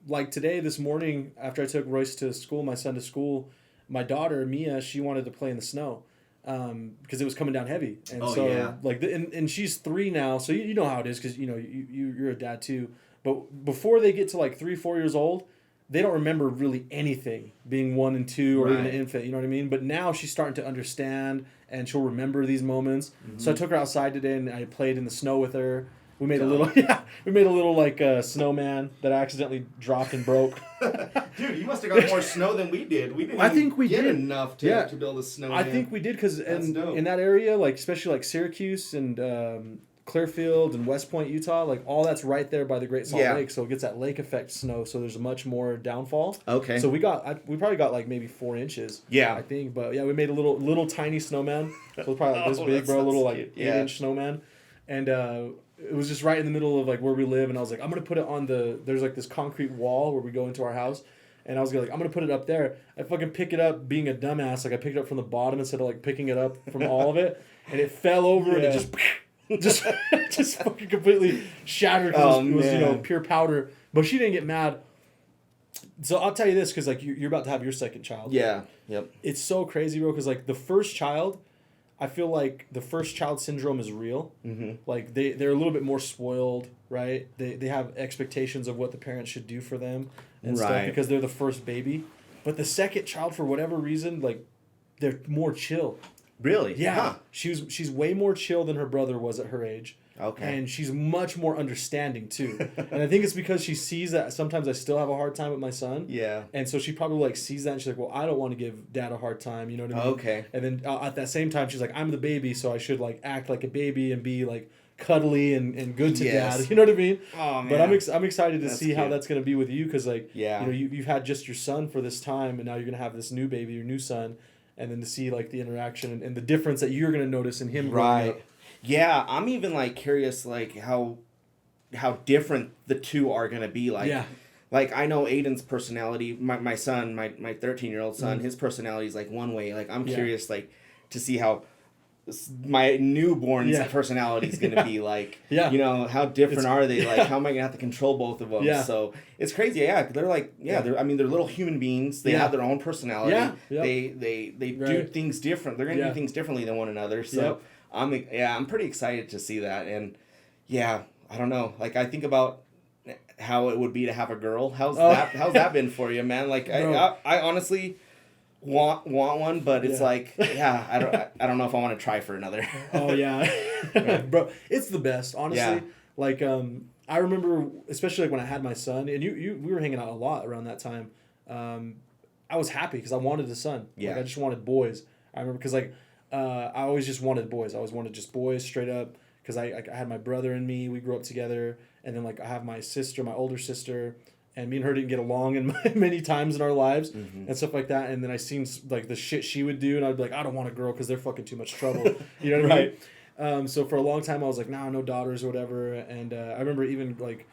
Like today, this morning, after I took Royce to school, my son to school, my daughter, Mia, she wanted to play in the snow. Because it was coming down heavy, and and she's 3 now, so you know how it is because you know you're a dad too. But before they get to like 3-4 years old, they don't remember really anything, being 1 and 2 or even an infant. You know what I mean? But now she's starting to understand, and she'll remember these moments. So I took her outside today, and I played in the snow with her. We made a little like snowman that I accidentally dropped and broke.
Dude, you must have got more snow than we did. We didn't get enough to build a snowman.
I think we did because in that area, like especially like Syracuse and Clearfield and West Point, Utah, like all that's right there by the Great Salt Lake, so it gets that lake effect snow. So there's much more downfall.
Okay.
So we probably got like maybe 4 inches.
Yeah.
I think, but yeah, we made a little tiny snowman. So it was probably like this big, bro, a little like 8-inch snowman, and it was just right in the middle of like where we live, and I was like, I'm gonna put it on there's like this concrete wall where we go into our house, and I was like, I'm gonna put it up there. I fucking pick it up, being a dumbass, like I picked it up from the bottom instead of like picking it up from all of it, and it fell over and it just fucking completely shattered because it was you know pure powder. But she didn't get mad. So I'll tell you this, because like you're about to have your second child.
Yeah. Yep.
It's so crazy, bro. Because like the first child, I feel like the first child syndrome is real. Like they're a little bit more spoiled, right? They have expectations of what the parents should do for them and stuff because they're the first baby. But the second child, for whatever reason, like they're more chill.
Really?
Yeah.
Huh.
She's way more chill than her brother was at her age.
Okay.
And she's much more understanding too. And I think it's because she sees that sometimes I still have a hard time with my son.
Yeah.
And so she probably like sees that and she's like, well, I don't want to give dad a hard time. You know what I mean?
Okay.
And then at that same time, she's like, I'm the baby, so I should like act like a baby and be like cuddly and good to dad. You know what I mean?
Oh, man.
But I'm excited to see how that's going to be with you because like, you know, you've had just your son for this time and now you're going to have this new baby, your new son. And then to see like the interaction and the difference that you're going to notice in him growing up.
Yeah, I'm even like curious like how different the two are gonna be. Like,
yeah.
Like, I know Aiden's personality, my son, my 13-year-old son, his personality is, like, one way. Like, I'm curious, like, to see how my newborn's personality is going to be, like, you know, how different are they? Like, how am I going to have to control both of them?
Yeah.
So, it's crazy. Yeah, they're, like, they're little human beings. They have their own personality.
Yeah. Yep.
They do things different. They're going to do things differently than one another. So, I'm pretty excited to see that. And, yeah, I don't know. Like, I think about how it would be to have a girl. How's that been for you, man? Like, I honestly want one, but it's like, I don't know if I want to try for another.
Oh yeah. Bro, it's the best, honestly. Yeah. Like, I remember, especially like when I had my son, and we were hanging out a lot around that time. I was happy because I wanted a son. Yeah. Like, I just wanted boys. I remember because, like, I always just wanted boys. I always wanted just boys straight up because I had my brother and me. We grew up together. And then, like, I have my sister, my older sister, and me and her didn't get along in many times in our lives and stuff like that. And then I seen, like, the shit she would do, and I'd be like, I don't want a girl because they're fucking too much trouble. You know what I mean? So for a long time, I was like, nah, no daughters or whatever. And I remember even, like,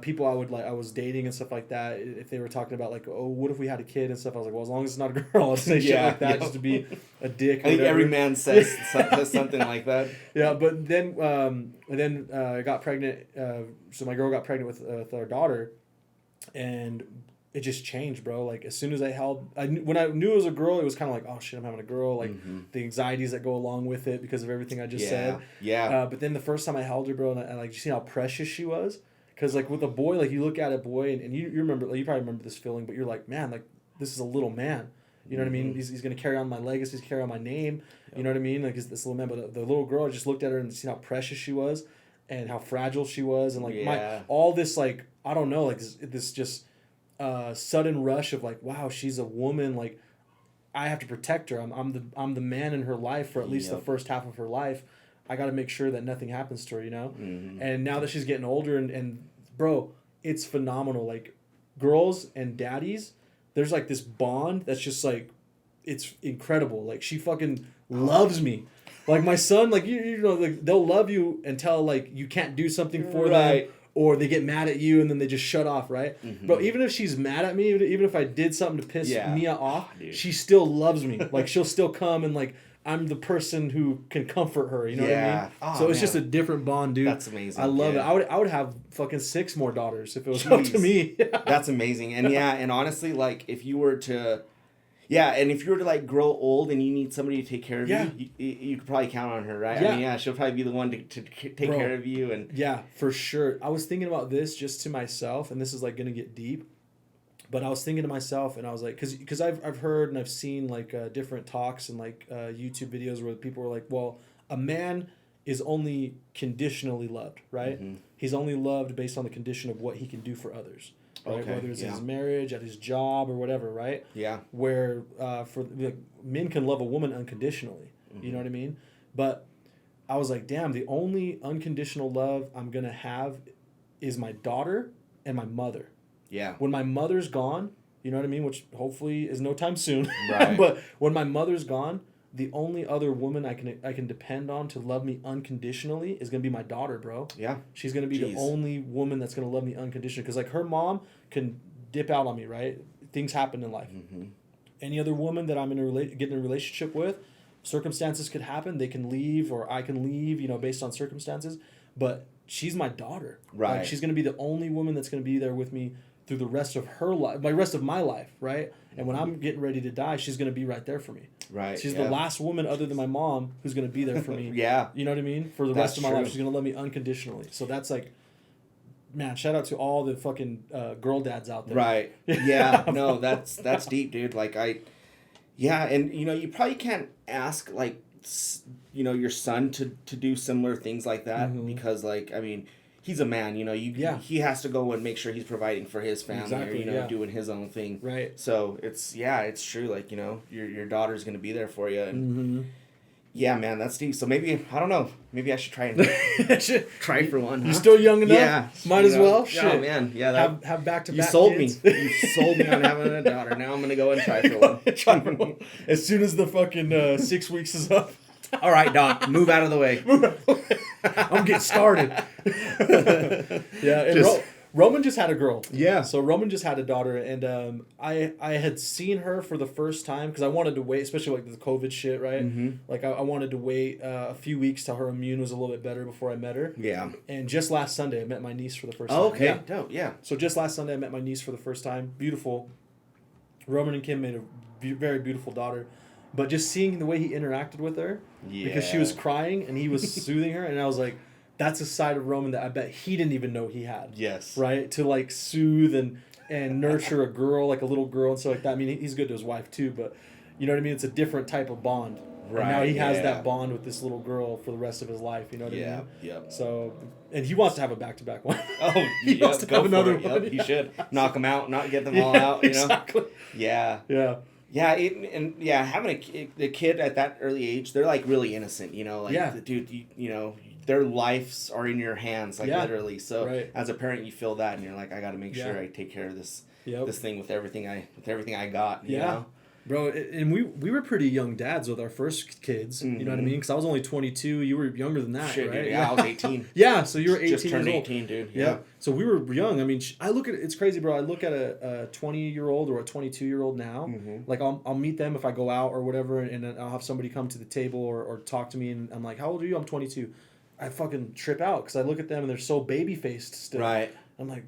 people I was dating and stuff like that, if they were talking about, like, oh, what if we had a kid and stuff, I was like, well, as long as it's not a girl, I'll say shit like that just to be a dick.
I think every man says something like that.
Yeah, but then I got pregnant. So my girl got pregnant with our daughter, and it just changed, bro. Like, as soon as when I knew it was a girl, it was kind of like, oh shit, I'm having a girl. Like, the anxieties that go along with it because of everything I just said. Yeah. But then the first time I held her, bro, and I like, you see how precious she was. Because, like, with a boy, like, you look at a boy, and you remember, like, you probably remember this feeling, but you're like, man, like, this is a little man. You know what I mean? He's going to carry on my legacy, he's carry on my name. You know what I mean? Like, this little man. But the little girl, I just looked at her and seen how precious she was and how fragile she was. And, like, all this, like, I don't know, like, this just sudden rush of, like, wow, she's a woman. Like, I have to protect her. I'm the man in her life for at least the first half of her life. I got to make sure that nothing happens to her, you know? And now that she's getting older, and bro, it's phenomenal. Like, girls and daddies, there's, like, this bond that's just, like, it's incredible. Like, she fucking loves me. Like, my son, like, you know, like, they'll love you until, like, you can't do something for them, or they get mad at you and then they just shut off, right? Bro, even if she's mad at me, even if I did something to piss Mia off, she still loves me. Like, she'll still come and, like, I'm the person who can comfort her, you know what I mean? Oh, so it's just a different bond, dude.
That's amazing.
I love it. I would have fucking 6 more daughters if it was up to me.
That's amazing. And and honestly, like, if you were to like grow old and you need somebody to take care of you could probably count on her, right? Yeah. I mean, she'll probably be the one to take care of you. And
yeah, for sure. I was thinking about this just to myself, and this is, like, going to get deep. But I was thinking to myself, and I was like, because I've heard and I've seen, like, different talks and, like, YouTube videos where people were like, well, a man is only conditionally loved, right? He's only loved based on the condition of what he can do for others, right? Okay, whether it's in his marriage, at his job, or whatever, right? Yeah. Where like, men can love a woman unconditionally, you know what I mean? But I was like, damn, the only unconditional love I'm gonna have is my daughter and my mother. Yeah. When my mother's gone, you know what I mean? Which hopefully is no time soon. Right. But when my mother's gone, the only other woman I can depend on to love me unconditionally is gonna be my daughter, bro. Yeah. She's gonna be the only woman that's gonna love me unconditionally. Because, like, her mom can dip out on me, right? Things happen in life. Any other woman that I'm getting in a relationship with, circumstances could happen. They can leave, or I can leave, you know, based on circumstances. But she's my daughter. Right. Like, she's gonna be the only woman that's gonna be there with me through the rest of her life, the rest of my life, right? And when I'm getting ready to die, she's going to be right there for me. Right. She's the last woman other than my mom who's going to be there for me. You know what I mean? For the rest of my life. She's going to love me unconditionally. So that's, like, man, shout out to all the fucking girl dads out there. Right. Yeah. No, that's deep, dude. Like, and, you know, you probably can't ask, like, you know, your son to do similar things like that because, like, I mean, he's a man, you know. He has to go and make sure he's providing for his family, or, you know, doing his own thing. Right. So it's true. Like, you know, your daughter's gonna be there for you, and yeah, man, that's deep. So maybe, I don't know. Maybe I should try try for one. Huh? You're still young enough. Yeah. Might as well. Shit.
Oh man. Yeah.
Have back-to-back.
You sold kids. Me. You sold me on having a daughter. Now I'm gonna go and try for one.
As soon as the fucking 6 weeks is up.
All right, Doc. Move out of the way.
I'm getting started. Yeah, and Roman just had a girl.
Yeah.
So Roman just had a daughter, and I had seen her for the first time because I wanted to wait, especially like the COVID shit, right? Mm-hmm. Like I wanted to wait a few weeks till her immune was a little bit better before I met her.
Yeah.
And just last Sunday, I met my niece for the first time.
Oh, okay.
Yeah.
Dope. Yeah.
So just last Sunday, I met my niece for the first time. Beautiful. Roman and Kim made a very beautiful daughter. But just seeing the way he interacted with her, because she was crying and he was soothing her, and I was like, that's a side of Roman that I bet he didn't even know he had.
Yes.
Right? To like soothe and nurture a girl, like a little girl and stuff like that. I mean, he's good to his wife too, but you know what I mean? It's a different type of bond. Right. And now he has that bond with this little girl for the rest of his life. You know what I mean?
Yeah. Yep.
So, and he wants to have a back-to-back one.
Oh,
he wants to have another one.
Yep, he should knock them out, not get them all out. You know?
Exactly.
Yeah.
Yeah.
Yeah, having a kid at that early age, they're like really innocent, you know, like dude, you know, their lives are in your hands, like literally. So as a parent, you feel that, and you're like, I got to make sure I take care of this thing with everything I got. You know?
Bro, and we were pretty young dads with our first kids. Mm-hmm. You know what I mean? Because I was only 22. You were younger than that,
Shit,
right?
Dude, yeah, I was 18.
Yeah, so you were 18
just turned
years old.
18, dude.
Yeah. So we were young. I mean, I look at it's crazy, bro. I look at a 20-year-old or a 22-year-old now. Mm-hmm. Like I'll meet them if I go out or whatever, and I'll have somebody come to the table or talk to me, and I'm like, "How old are you?" I'm 22. I fucking trip out because I look at them and they're so baby faced still.
Right.
I'm like,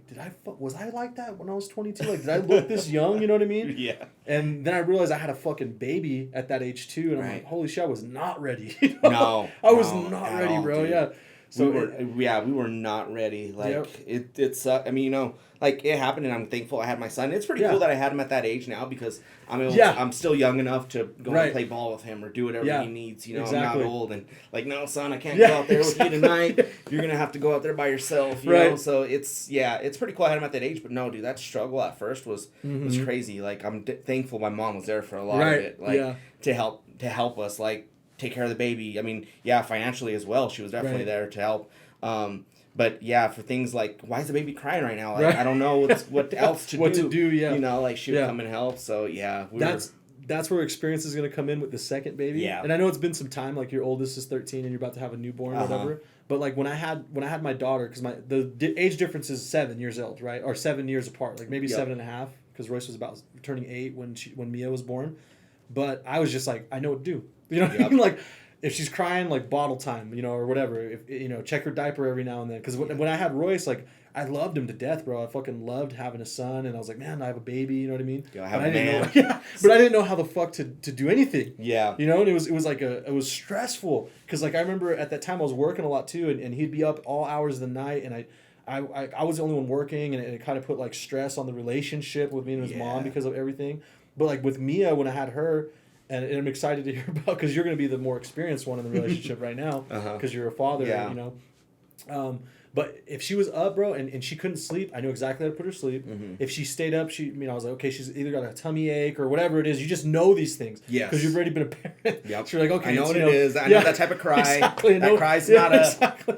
was I like that when I was 22? Like, did I look this young? You know what I mean?
Yeah.
And then I realized I had a fucking baby at that age too, and I'm like, holy shit, I was not ready.
No,
I was not ready, all, bro. Dude. Yeah.
So we were not ready. Like it sucked. I mean, you know, like it happened, and I'm thankful I had my son. It's pretty cool that I had him at that age now because I'm still young enough to go and play ball with him or do whatever he needs. You know, I'm not old and like, no, son, I can't go out there with you tonight. You're gonna have to go out there by yourself. You know, so it's pretty cool I had him at that age. But no, dude, that struggle at first was crazy. Like I'm thankful my mom was there for a lot of it, like to help us like take care of the baby. I mean, financially as well. She was definitely there to help. But for things like, why is the baby crying right now? Like, I don't know what else to do.
What to do, You
know, like she would come and help. So
that's where experience is going to come in with the second baby.
Yeah.
And I know it's been some time. Like your oldest is 13 and you're about to have a newborn or whatever. But like when I had my daughter, because the age difference is 7 years old, right? Or 7 years apart, like maybe 7.5. Because Royce was about turning 8 when Mia was born. But I was just like, I know what to do. You know what I mean? Like, if she's crying, like bottle time, you know, or whatever. If check her diaper every now and then. Because when I had Royce, like I loved him to death, bro. I fucking loved having a son, and I was like, man, I have a baby. You know what I mean?
I have a man.
But I didn't know how the fuck to do anything.
Yeah.
You know, and it was stressful because like I remember at that time I was working a lot too, and he'd be up all hours of the night, and I was the only one working, and it kind of put like stress on the relationship with me and his mom because of everything. But like with Mia, when I had her. And I'm excited to hear about because you're going to be the more experienced one in the relationship right now because you're a father, you know. But if she was up, bro, and she couldn't sleep, I knew exactly how to put her to sleep. Mm-hmm. If she stayed up, I was like, okay, she's either got a tummy ache or whatever it is. You just know these things. Yes. Because you've already been a parent.
Yep.
So you're like, okay.
I know what it is. I know that type of cry.
Exactly.
That cry's not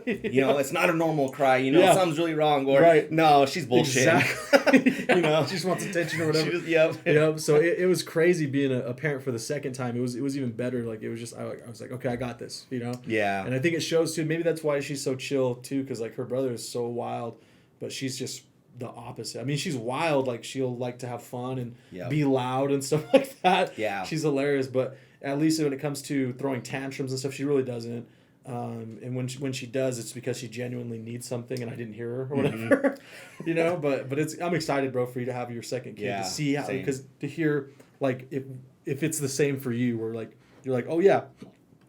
it's not a normal cry. You know, something's really wrong. Or, no, she's bullshit.
Exactly. You know, she just wants attention or whatever.
Yep.
So it was crazy being a parent for the second time. It was even better. Like, it was just, I was like, okay, I got this, you know?
Yeah.
And I think it shows, too. Maybe that's why she's so chill, too, because, like, her brother is so wild, but she's just the opposite. I mean, she's wild, like she'll like to have fun and be loud and stuff like that. Yeah, she's hilarious, but at least when it comes to throwing tantrums and stuff, she really doesn't. And when she does, it's because she genuinely needs something, and I didn't hear her or whatever. You know, but I'm excited, bro, for you to have your second kid to see how, because to hear like if it's the same for you, where like you're like, oh yeah.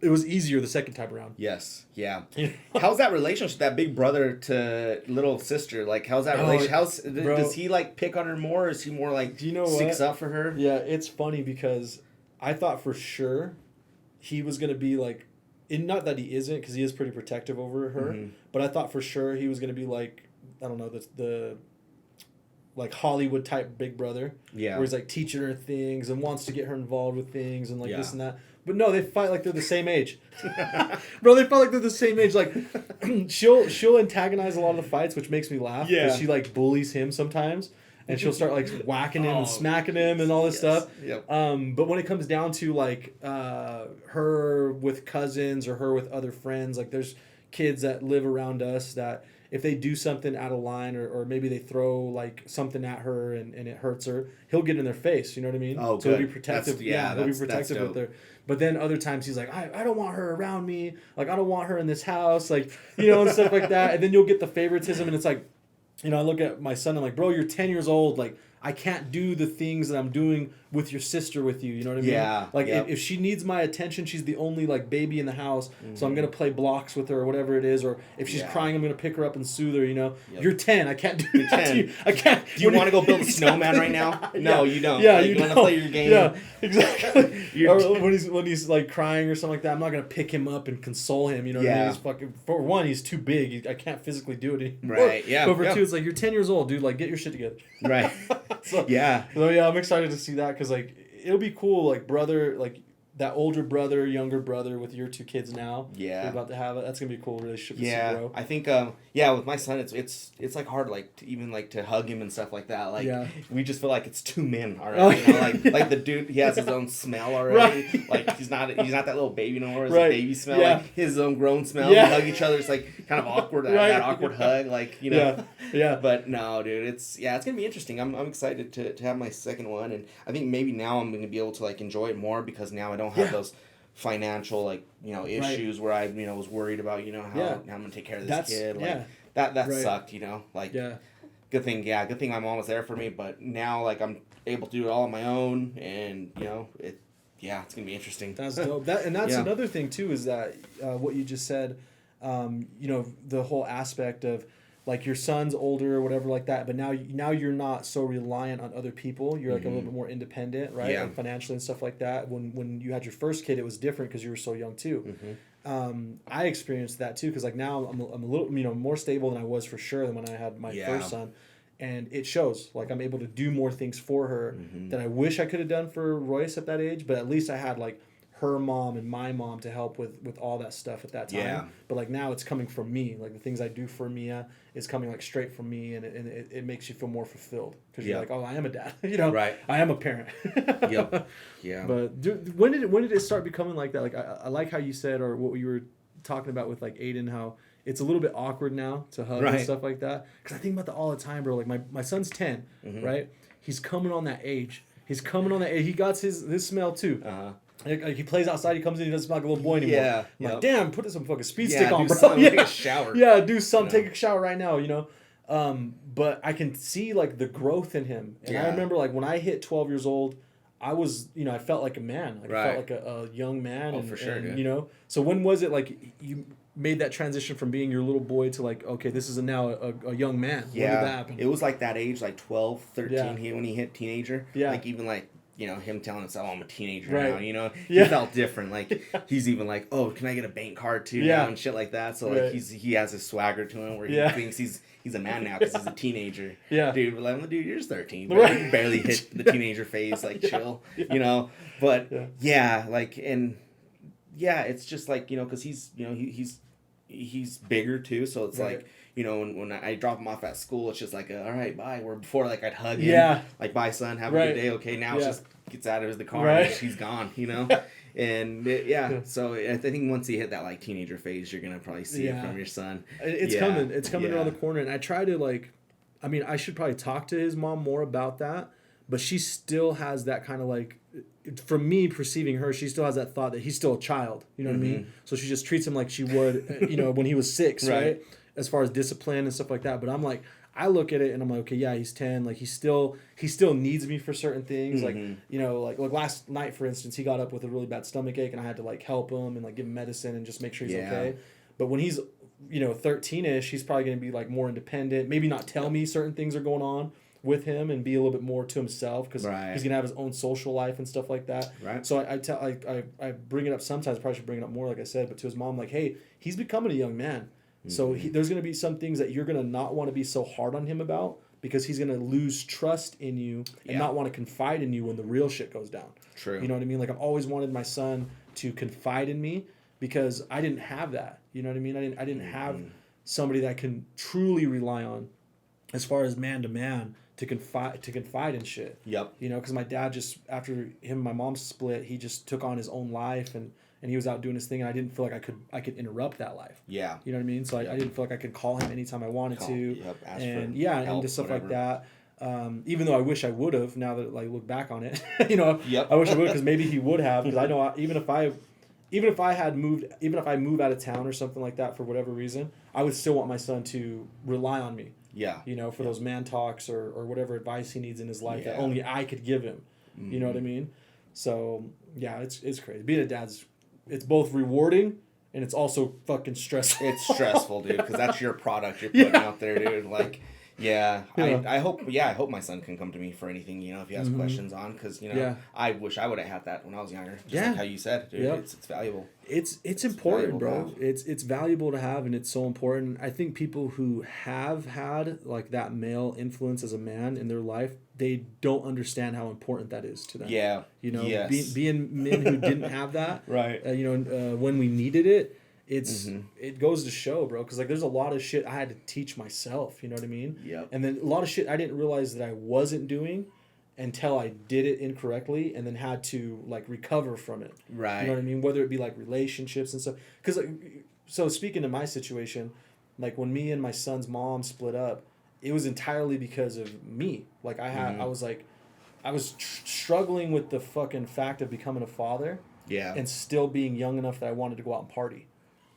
It was easier the second time around.
Yes, yeah. How's that relationship, that big brother to little sister? Like, how's that relationship? Does he, like, pick on her more, or is he more, like, sticks up for her?
Yeah, it's funny because I thought for sure he was going to be, like, not that he isn't, because he is pretty protective over her, but I thought for sure he was going to be, like, I don't know, the like, Hollywood-type big brother. Yeah. Where he's, like, teaching her things and wants to get her involved with things and, like, this and that. But no, they fight like they're the same age. Bro, they fight like they're the same age. Like, she'll antagonize a lot of the fights, which makes me laugh. Yeah. She, like, bullies him sometimes. And she'll start, like, whacking him and smacking him and all this stuff. Yep. But when it comes down to, like, her with cousins or her with other friends, like, there's kids that live around us that if they do something out of line or maybe they throw like something at her and it hurts her, he'll get in their face. You know what I mean?
Oh,
so
good.
he'll be protective. He'll be protective with her. But then other times he's like, I don't want her around me. Like, I don't want her in this house. Like, and stuff like that. And then you'll get the favoritism. And it's like, I look at my son and I'm like, bro, you're 10 years old. Like, I can't do the things that I'm doing with your sister with you. You know what I mean?
Yeah.
Like, if she needs my attention, she's the only, like, baby in the house. Mm-hmm. So I'm going to play blocks with her or whatever it is. Or if she's crying, I'm going to pick her up and soothe her, Yep. You're 10. I can't do that to you. I can't.
Do you want to go build a snowman right now? No, you don't.
Yeah,
like,
you
want to play your game?
Yeah, exactly. Or when he's, like, crying or something like that, I'm not going to pick him up and console him. You know what I mean? He's fucking, for one, he's too big. I can't physically do it anymore.
Right, yeah.
But for two, it's like, you're 10 years old, dude. Like, get your shit together.
Right.
So I'm excited to see that because like it'll be cool, like brother, like that older brother, younger brother with your two kids now.
Yeah,
you're about to have it. That's gonna be a cool relationship.
Yeah,
bro.
I think with my son, it's like hard like to even like to hug him and stuff like that. Like we just feel like it's two men already. Like the dude, he has his own smell already. Right. Like he's not that little baby no more. His baby smell, like his own grown smell.
Yeah.
We hug each other. It's like kind of awkward. That awkward hug, like
Yeah.
But no, dude, it's gonna be interesting. I'm excited to have my second one, and I think maybe now I'm gonna be able to like enjoy it more because now I don't have those financial like issues where I was worried about how I'm gonna take care of this kid like that sucked like good thing my mom was there for me, but now like I'm able to do it all on my own, and it's gonna be interesting.
That's dope. That's another thing too is that what you just said, the whole aspect of like your son's older or whatever like that, but now you're not so reliant on other people. You're like a little bit more independent, right? Like financially and stuff like that. When you had your first kid, it was different because you were so young too. Mm-hmm. I experienced that too because like now I'm a little more stable than I was for sure than when I had my first son, and it shows. Like I'm able to do more things for her that I wish I could have done for Royce at that age, but at least I had like her mom and my mom to help with all that stuff at that time. Yeah. But like now it's coming from me. Like the things I do for Mia is coming like straight from me, and it makes you feel more fulfilled because you're like, oh, I am a dad. Right. I am a parent.
Yep. Yeah.
But when did it start becoming like that? Like I like how you said, or what you were talking about with like Aiden, how it's a little bit awkward now to hug and stuff like that. Because I think about that all the time, bro. Like my son's 10, right? He's coming on that age. He got his smell too. Like he plays outside, he comes in, he doesn't smell like a little boy anymore. Yeah. I'm like, damn, put some fucking speed stick on, bro.
Take a shower.
Yeah, do something. Take a shower right now, But I can see like the growth in him. And I remember like when I hit 12 years old, I was, I felt like a man. Like I felt like a young man.
Oh, for sure,
and, so when was it like you made that transition from being your little boy to like, okay, this is now a young man?
Yeah.
When did that happen?
It was like that age, like 12, 13, when he hit teenager.
Yeah.
Like even like, him telling himself, oh, I'm a teenager now, he felt different. Like, he's even like, oh, can I get a bank card too now and shit like that. So, like, he has his swagger to him where he thinks he's a man now because he's a teenager. Yeah. Dude, but like, dude, you're just 13. Bro. Right. You barely hit the teenager phase. Like, chill, But, like, and, it's just like, because he's, he's bigger too. So it's like, when I drop him off at school, it's just like, all right, bye. Where before, like, I'd hug him. Like, bye, son. Have a good day. Okay, now it's just gets out of the car and he's gone, And, so I think once he hit that, like, teenager phase, you're going to probably see it from your son.
It's coming. It's coming around the corner. And I try to, like, I should probably talk to his mom more about that. But she still has that kind of, like, from me perceiving her, she still has that thought that he's still a child. You know what I mean? So she just treats him like she would, when he was 6, right? As far as discipline and stuff like that. But I'm like, I look at it and I'm like, okay, yeah, he's 10. Like he still needs me for certain things. Like, like last night, for instance, he got up with a really bad stomach ache and I had to like help him and like give him medicine and just make sure he's okay. But when he's, 13-ish, he's probably going to be like more independent. Maybe not tell me certain things are going on with him and be a little bit more to himself because he's gonna have his own social life and stuff like that. Right. So I bring it up sometimes. Probably should bring it up more, like I said. But to his mom, like, hey, he's becoming a young man. So there's gonna be some things that you're gonna not want to be so hard on him about because he's gonna lose trust in you and not want to confide in you when the real shit goes down. True. You know what I mean? Like I've always wanted my son to confide in me because I didn't have that. You know what I mean? I didn't have somebody that I can truly rely on as far as man to man to confide in shit.
Yep.
You know, because my dad just, after him and my mom split, he just took on his own life, and he was out doing his thing, and I didn't feel like I could interrupt that life.
Yeah.
You know what I mean? So I didn't feel like I could call him anytime I wanted to.
Yep. Ask
and
for
yeah,
help,
and just stuff
whatever.
like that. Even though I wish I would have, now that like look back on it, you know,
Yep.
I wish I would, because maybe he would have, because I know even if I move out of town or something like that for whatever reason, I would still want my son to rely on me.
Yeah.
You know, for those man talks or whatever advice he needs in his life that
Yeah.
only I could give him.
Mm-hmm.
You know what I mean? So yeah, it's crazy. Being a dad's, it's both rewarding and it's also fucking stressful.
It's stressful, dude, because that's your product you're putting out there, dude. Like, yeah. I hope my son can come to me for anything, you know, if he has questions on, because, you know, I wish I would have had that when I was younger. Just like how you said, dude, it's valuable.
It's important, bro. It's valuable to have, and it's so important. I think people who have had like that male influence as a man in their life, they don't understand how important that is to them.
Yeah.
You know,
yes.
being men who didn't have that,
right.
When we needed it, it goes to show, bro. Because like, there's a lot of shit I had to teach myself. You know what I mean?
Yep.
And then a lot of shit I didn't realize that I wasn't doing until I did it incorrectly, and then had to like recover from it.
Right.
You know what I mean? Whether it be like relationships and stuff. Because like, so speaking of my situation, like when me and my son's mom split up, it was entirely because of me. Like I was struggling with the fucking fact of becoming a father.
Yeah.
And still being young enough that I wanted to go out and party.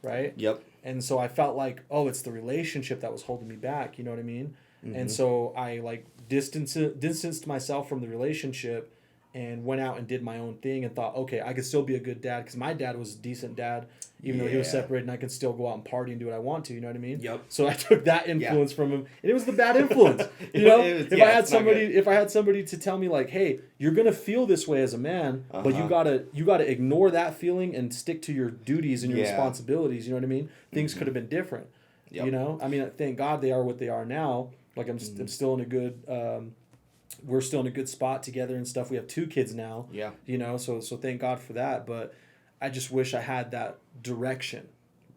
Right?
Yep.
And so I felt like, oh, it's the relationship that was holding me back. You know what I mean? Mm-hmm. And so I like distanced myself from the relationship and went out and did my own thing and thought, okay, I could still be a good dad, because my dad was a decent dad, even though he was separated, and I could still go out and party and do what I want to, you know what I mean?
Yep.
So I took that influence from him, and it was the bad influence. You know, if I had somebody to tell me like, hey, you're gonna feel this way as a man, but you gotta ignore that feeling and stick to your duties and your responsibilities. You know what I mean? Things could have been different. Yep. You know, I mean, thank God they are what they are now. Like I'm still in a good. We're still in a good spot together and stuff. We have 2 kids now.
Yeah.
You know, so thank God for that. But I just wish I had that direction.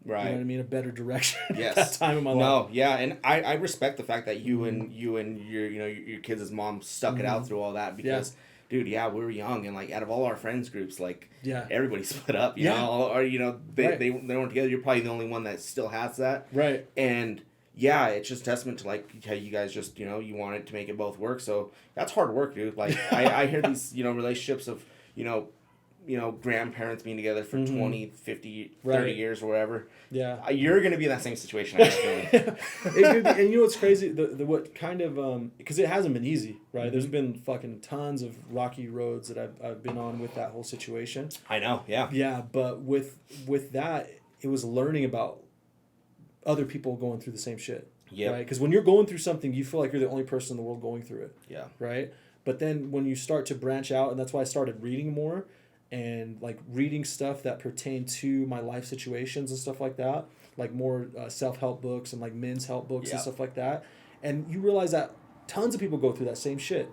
Right.
You know what I mean? A better direction
yes.
at that time in my life.
No, yeah, and I respect the fact that you and your your kids' mom stuck it out through all that, because dude, we were young, and like out of all our friends groups, like everybody split up, you know, or they weren't together. You're probably the only one that still has that.
Right.
And yeah, it's just testament to like how you guys just, you wanted to make it both work. So that's hard work, dude. Like I hear these, relationships of, grandparents being together for 20, 50, 30 years or whatever.
Yeah.
You're going to be in that same situation, I feel.
And you know what's crazy? The what kind of, because it hasn't been easy, right? Mm-hmm. There's been fucking tons of rocky roads that I've been on with that whole situation.
I know, yeah.
Yeah, but with that, it was learning about other people going through the same shit. Yeah. Right? Because when you're going through something, you feel like you're the only person in the world going through it. Yeah. Right? But then when you start to branch out, and that's why I started reading more, and like reading stuff that pertain to my life situations and stuff like that, like more self-help books and like men's help books and stuff like that. And you realize that tons of people go through that same shit,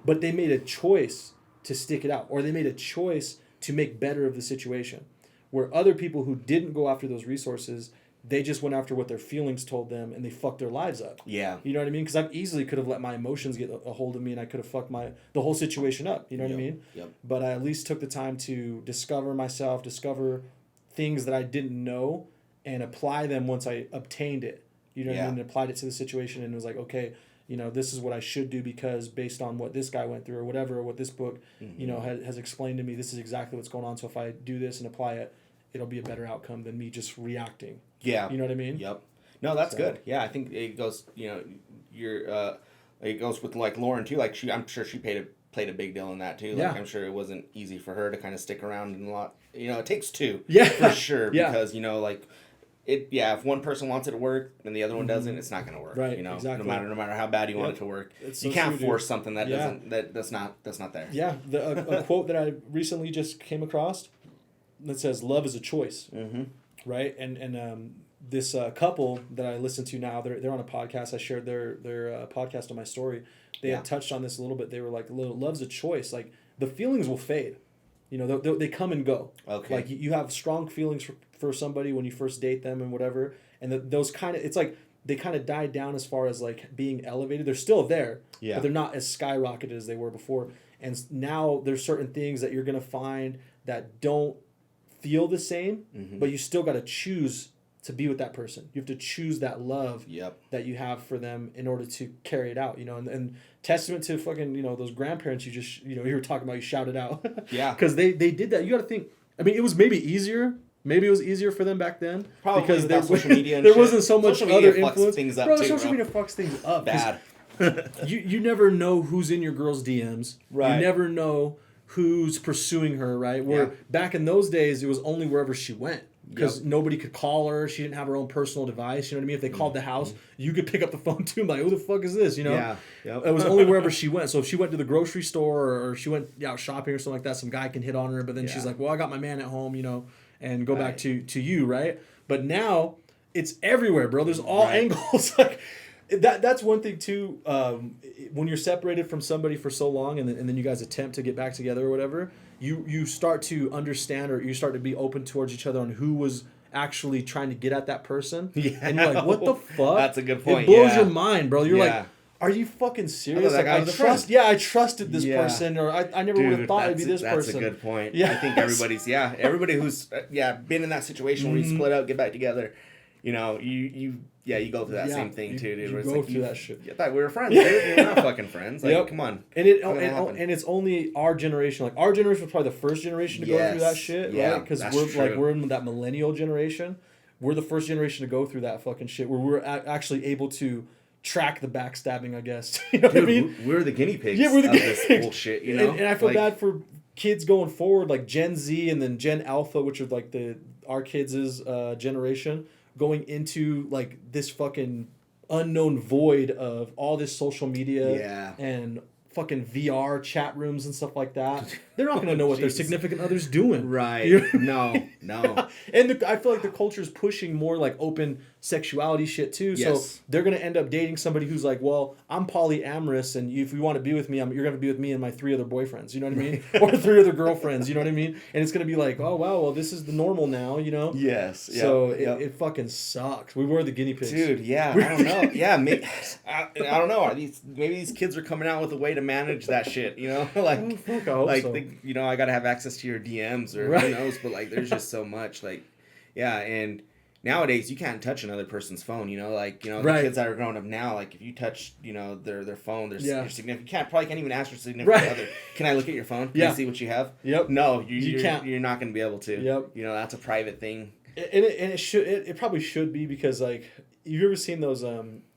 but they made a choice to stick it out, or they made a choice to make better of the situation, where other people who didn't go after those resources, they just went after what their feelings told them, and they fucked their lives up. Yeah. You know what I mean? Because I easily could have let my emotions get a hold of me, and I could have fucked the whole situation up. You know what I mean? Yep. But I at least took the time to discover myself, discover things that I didn't know, and apply them once I obtained it. You know what I mean? And applied it to the situation, and it was like, okay, this is what I should do, because based on what this guy went through or whatever, or what this book, has explained to me, this is exactly what's going on. So if I do this and apply it, it'll be a better outcome than me just reacting. Yeah. You know what I mean?
Yep. No, that's good. Yeah, I think it goes, it goes with like Lauren too. Like I'm sure she played a big deal in that too. Like I'm sure it wasn't easy for her to kind of stick around and a lot, it takes 2. Yeah. For sure. Because, if one person wants it to work and the other one doesn't, it's not going to work. Right. Exactly. No matter how bad you want it to work. You can't force something that that's not there. Yeah.
A quote that I recently just came across that says, "Love is a choice." Mm-hmm. Right. And this couple that I listen to now, they're on a podcast. I shared their podcast on my story. They had touched on this a little bit. They were like, "Love's a choice. Like the feelings will fade. They come and go. Okay. Like you have strong feelings for somebody when you first date them and whatever. And those kind of, it's like they kind of died down as far as like being elevated. They're still there,
Yeah.
but they're not as skyrocketed as they were before. And now there's certain things that you're gonna find that don't feel the same, but you still got to choose to be with that person. You have to choose that love that you have for them in order to carry it out, you know, and testament to fucking, you know, those grandparents you just, you know, you were talking about, you shouted out.
Yeah.
Because they did that. You got to think, I mean, it was maybe easier. Maybe it was easier for them back then.
Probably
because there,
social media and
there
shit.
wasn't so much
social
other
media
influence.
Fucks things up
bro,
too,
social
bro.
media fucks things up.
Bad.
you never know who's in your girl's DMs.
Right.
You never know who's pursuing her, right? Where back in those days, it was only wherever she went. Because nobody could call her. She didn't have her own personal device. You know what I mean? If they called the house, you could pick up the phone too. Like, who the fuck is this? You know?
Yeah. Yep.
It was only wherever she went. So if she went to the grocery store or she went out shopping or something like that, some guy can hit on her. But then she's like, well, I got my man at home, you know, and go back to you, right? But now it's everywhere, bro. There's all angles. Like that's one thing too. When you're separated from somebody for so long and then you guys attempt to get back together or whatever, you start to understand or you start to be open towards each other on who was actually trying to get at that person. Yeah. And you're like, what the fuck?
That's a good point.
It blows your mind, bro. You're like, are you fucking serious?
Like,
I trusted this person, or I never would have thought it'd be this person.
That's a good point.
Yeah.
I think everybody who's been in that situation where you split up, get back together, you know, you go through that same thing too, dude.
You go through that shit.
I thought we were friends, dude. We're not fucking friends. Like, come on.
And it's only our generation. Like our generation was probably the first generation to go through that shit, right? Because we're in that millennial generation. We're the first generation to go through that fucking shit where we're actually able to track the backstabbing, I guess. You know what I mean?
We're the guinea pigs
we're the
of this bullshit, you know?
And I feel bad for kids going forward, like Gen Z and then Gen Alpha, which are like our kids' generation, going into like this fucking unknown void of all this social media and fucking VR chat rooms and stuff like that. They're not going to know what their significant other's doing.
Right. No.
And I feel like the culture is pushing more like open sexuality shit too.
Yes.
So they're going to end up dating somebody who's like, well, I'm polyamorous, and if you want to be with me, you're going to be with me and my 3 other boyfriends. You know what I mean? Or 3 other girlfriends. You know what I mean? And it's going to be like, oh, wow, well, this is the normal now, you know?
Yes.
So it fucking sucks. We were the guinea pigs.
Dude, I don't know. Yeah, I don't know. Maybe these kids are coming out with a way to manage that shit, you know? Like,
I hope so.
You know, I got to have access to your DMs or who knows, but like there's just so much like and nowadays you can't touch another person's phone, you know, like, you know, the kids that are growing up now, like if you touch, you know, their phone, your significant, probably can't even ask your significant other, can I look at your phone? Can I see what you have? No, you can't. You're not going to be able to. You know, that's a private thing.
And it probably should be, because like, you've ever seen those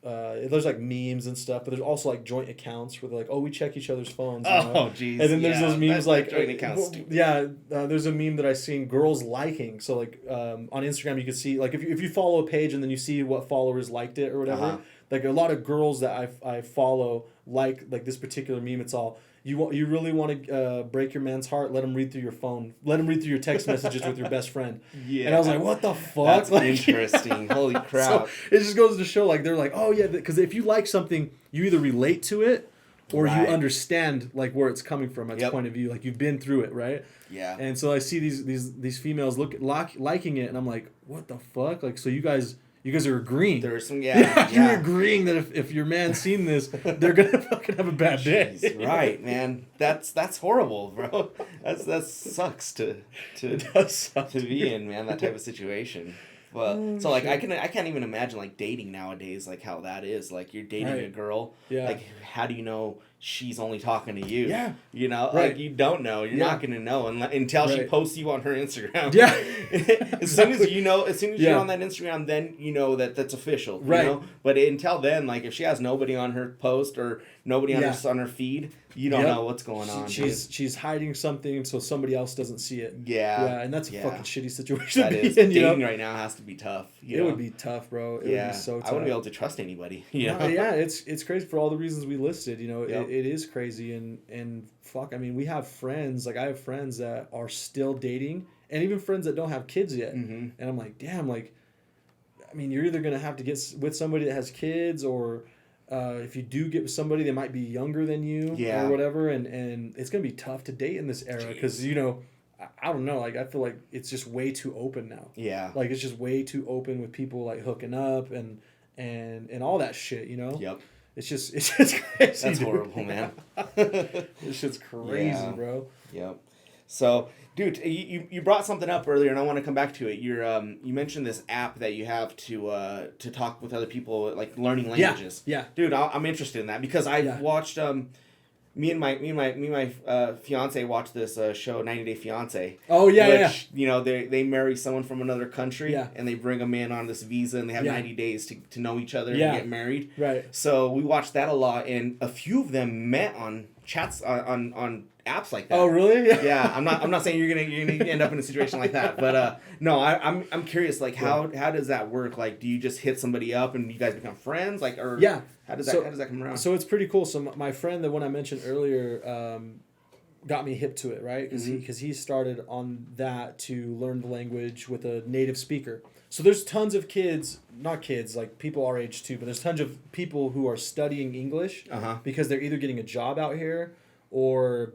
there's like memes and stuff, but there's also like joint accounts where they're like, oh, we check each other's phones.
Oh, jeez.
And then there's those memes like
joint accounts.
There's a meme that I seen girls liking. So like on Instagram you can see like if you follow a page and then you see what followers liked it or whatever. Like a lot of girls that I follow like this particular meme. It's all, you really want to break your man's heart? Let him read through your phone. Let him read through your text messages with your best friend. Yeah. And I was like, what the fuck?
That's interesting. Holy crap.
So it just goes to show, like, they're like, oh yeah, because if you like something, you either relate to it or you understand like where it's coming from, its point of view. Like you've been through it, right? Yeah. And so I see these females liking it, and I'm like, what the fuck? Like, so you guys are agreeing.
There's some
You're agreeing that if your man's seen this, they're gonna fucking have a bad day.
Jeez, right, man. That's horrible, bro. That sucks to be in, man. That type of situation. Well, so like I can't even imagine like dating nowadays, like how that is. Like you're dating a girl. Yeah. Like how do you know she's only talking to you? Yeah. You know, like you don't know. You're not gonna know until she posts you on her Instagram. Yeah. as soon as you're on that Instagram, then you know that's official. Right. You know? But until then, like if she has nobody on her post or nobody on her feed, you don't know what's going on.
She's hiding something so somebody else doesn't see it.
Yeah.
Yeah, and that's a fucking shitty situation to be in.
Dating right now has to be tough.
It would be tough, bro. It would be so tough.
I wouldn't be able to trust anybody. You know?
Yeah, it's crazy for all the reasons we listed. You know, it is crazy and fuck. I mean, we have friends. Like I have friends that are still dating, and even friends that don't have kids yet. Mm-hmm. And I'm like, damn. Like, I mean, you're either gonna have to get with somebody that has kids, or if you do get with somebody, they might be younger than you, or whatever. And it's gonna be tough to date in this era because you know. I don't know, like, I feel like it's just way too open now. Yeah. Like, it's just way too open with people, like, hooking up, and and all that shit, you know?
Yep.
It's just crazy.
That's
dude.
horrible, man.
This shit's crazy, bro.
Yep. So, dude, you brought something up earlier, and I want to come back to it. You mentioned this app that you have to talk with other people, like learning languages.
Yeah.
Dude, I'm interested in that because I watched me and my fiance watched this show 90 Day Fiance.
Oh yeah,
which, you know, they marry someone from another country and they bring them in on this visa and they have 90 days to know each other and get married.
Right.
So we watched that a lot, and a few of them met on chats on apps like that.
Oh really?
Yeah. I'm not saying you're gonna end up in a situation like that, but no, I'm curious, like how does that work? Like, do you just hit somebody up and you guys become friends? Like, or how does that come around?
So it's pretty cool. So my friend, the one I mentioned earlier, got me hip to it, right? Because he started on that to learn the language with a native speaker. So there's tons of kids, not kids, like people our age too, but there's tons of people who are studying English because they're either getting a job out here or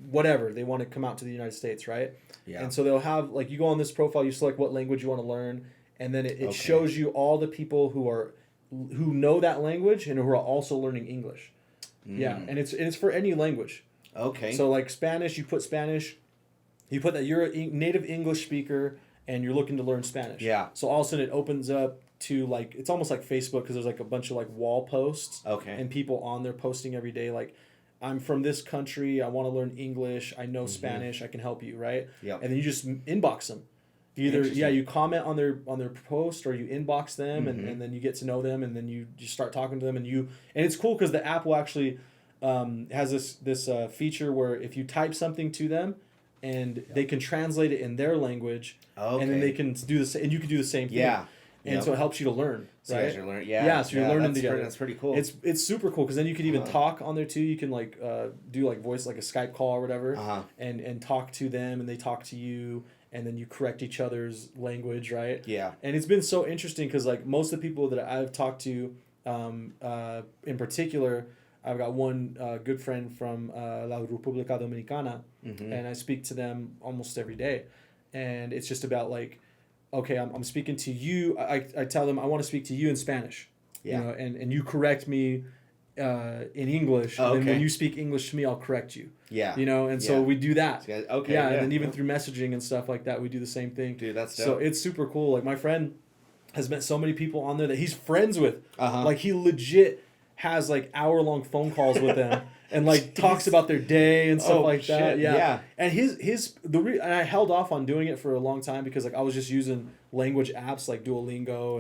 whatever, they want to come out to the United States, right? Yeah. And so they'll have, like, you go on this profile, you select what language you want to learn, and then it shows you all the people who know that language and who are also learning English. Yeah, and it's for any language.
Okay.
So like Spanish, you put that you're a native English speaker and you're looking to learn Spanish.
Yeah.
So all of a sudden it opens up to, like, it's almost like Facebook because there's like a bunch of like wall posts.
Okay.
And people on there posting every day, like, I'm from this country, I want to learn English, I know Spanish, I can help you, right?
Yeah.
And then you just inbox them. Either you comment on their post or you inbox them and then you get to know them and then you just start talking to them and it's cool because the app will actually has this feature where if you type something to them and they can translate it in their language and then they can do the same, and you can do the same thing. Yeah. And so it helps you to learn,
so
right?
You guys are learning, so you're learning
together.
That's pretty cool.
It's super cool because then you can even talk on there too. You can like do like voice, like a Skype call or whatever, and talk to them and they talk to you, and then you correct each other's language, right? Yeah. And it's been so interesting because like most of the people that I've talked to, in particular, I've got one good friend from La República Dominicana, and I speak to them almost every day, and it's just about like, okay, I'm speaking to you. I tell them I want to speak to you in Spanish. Yeah. You know, and you correct me in English. And then when you speak English to me, I'll correct you. Yeah. You know, and so we do that. Okay. Yeah, and then even through messaging and stuff like that, we do the same thing.
Dude, that's dope.
So it's super cool. Like my friend has met so many people on there that he's friends with. Like he legit has like hour-long phone calls with them. And like talks about their day and stuff like that. Yeah. And and I held off on doing it for a long time because like I was just using language apps like Duolingo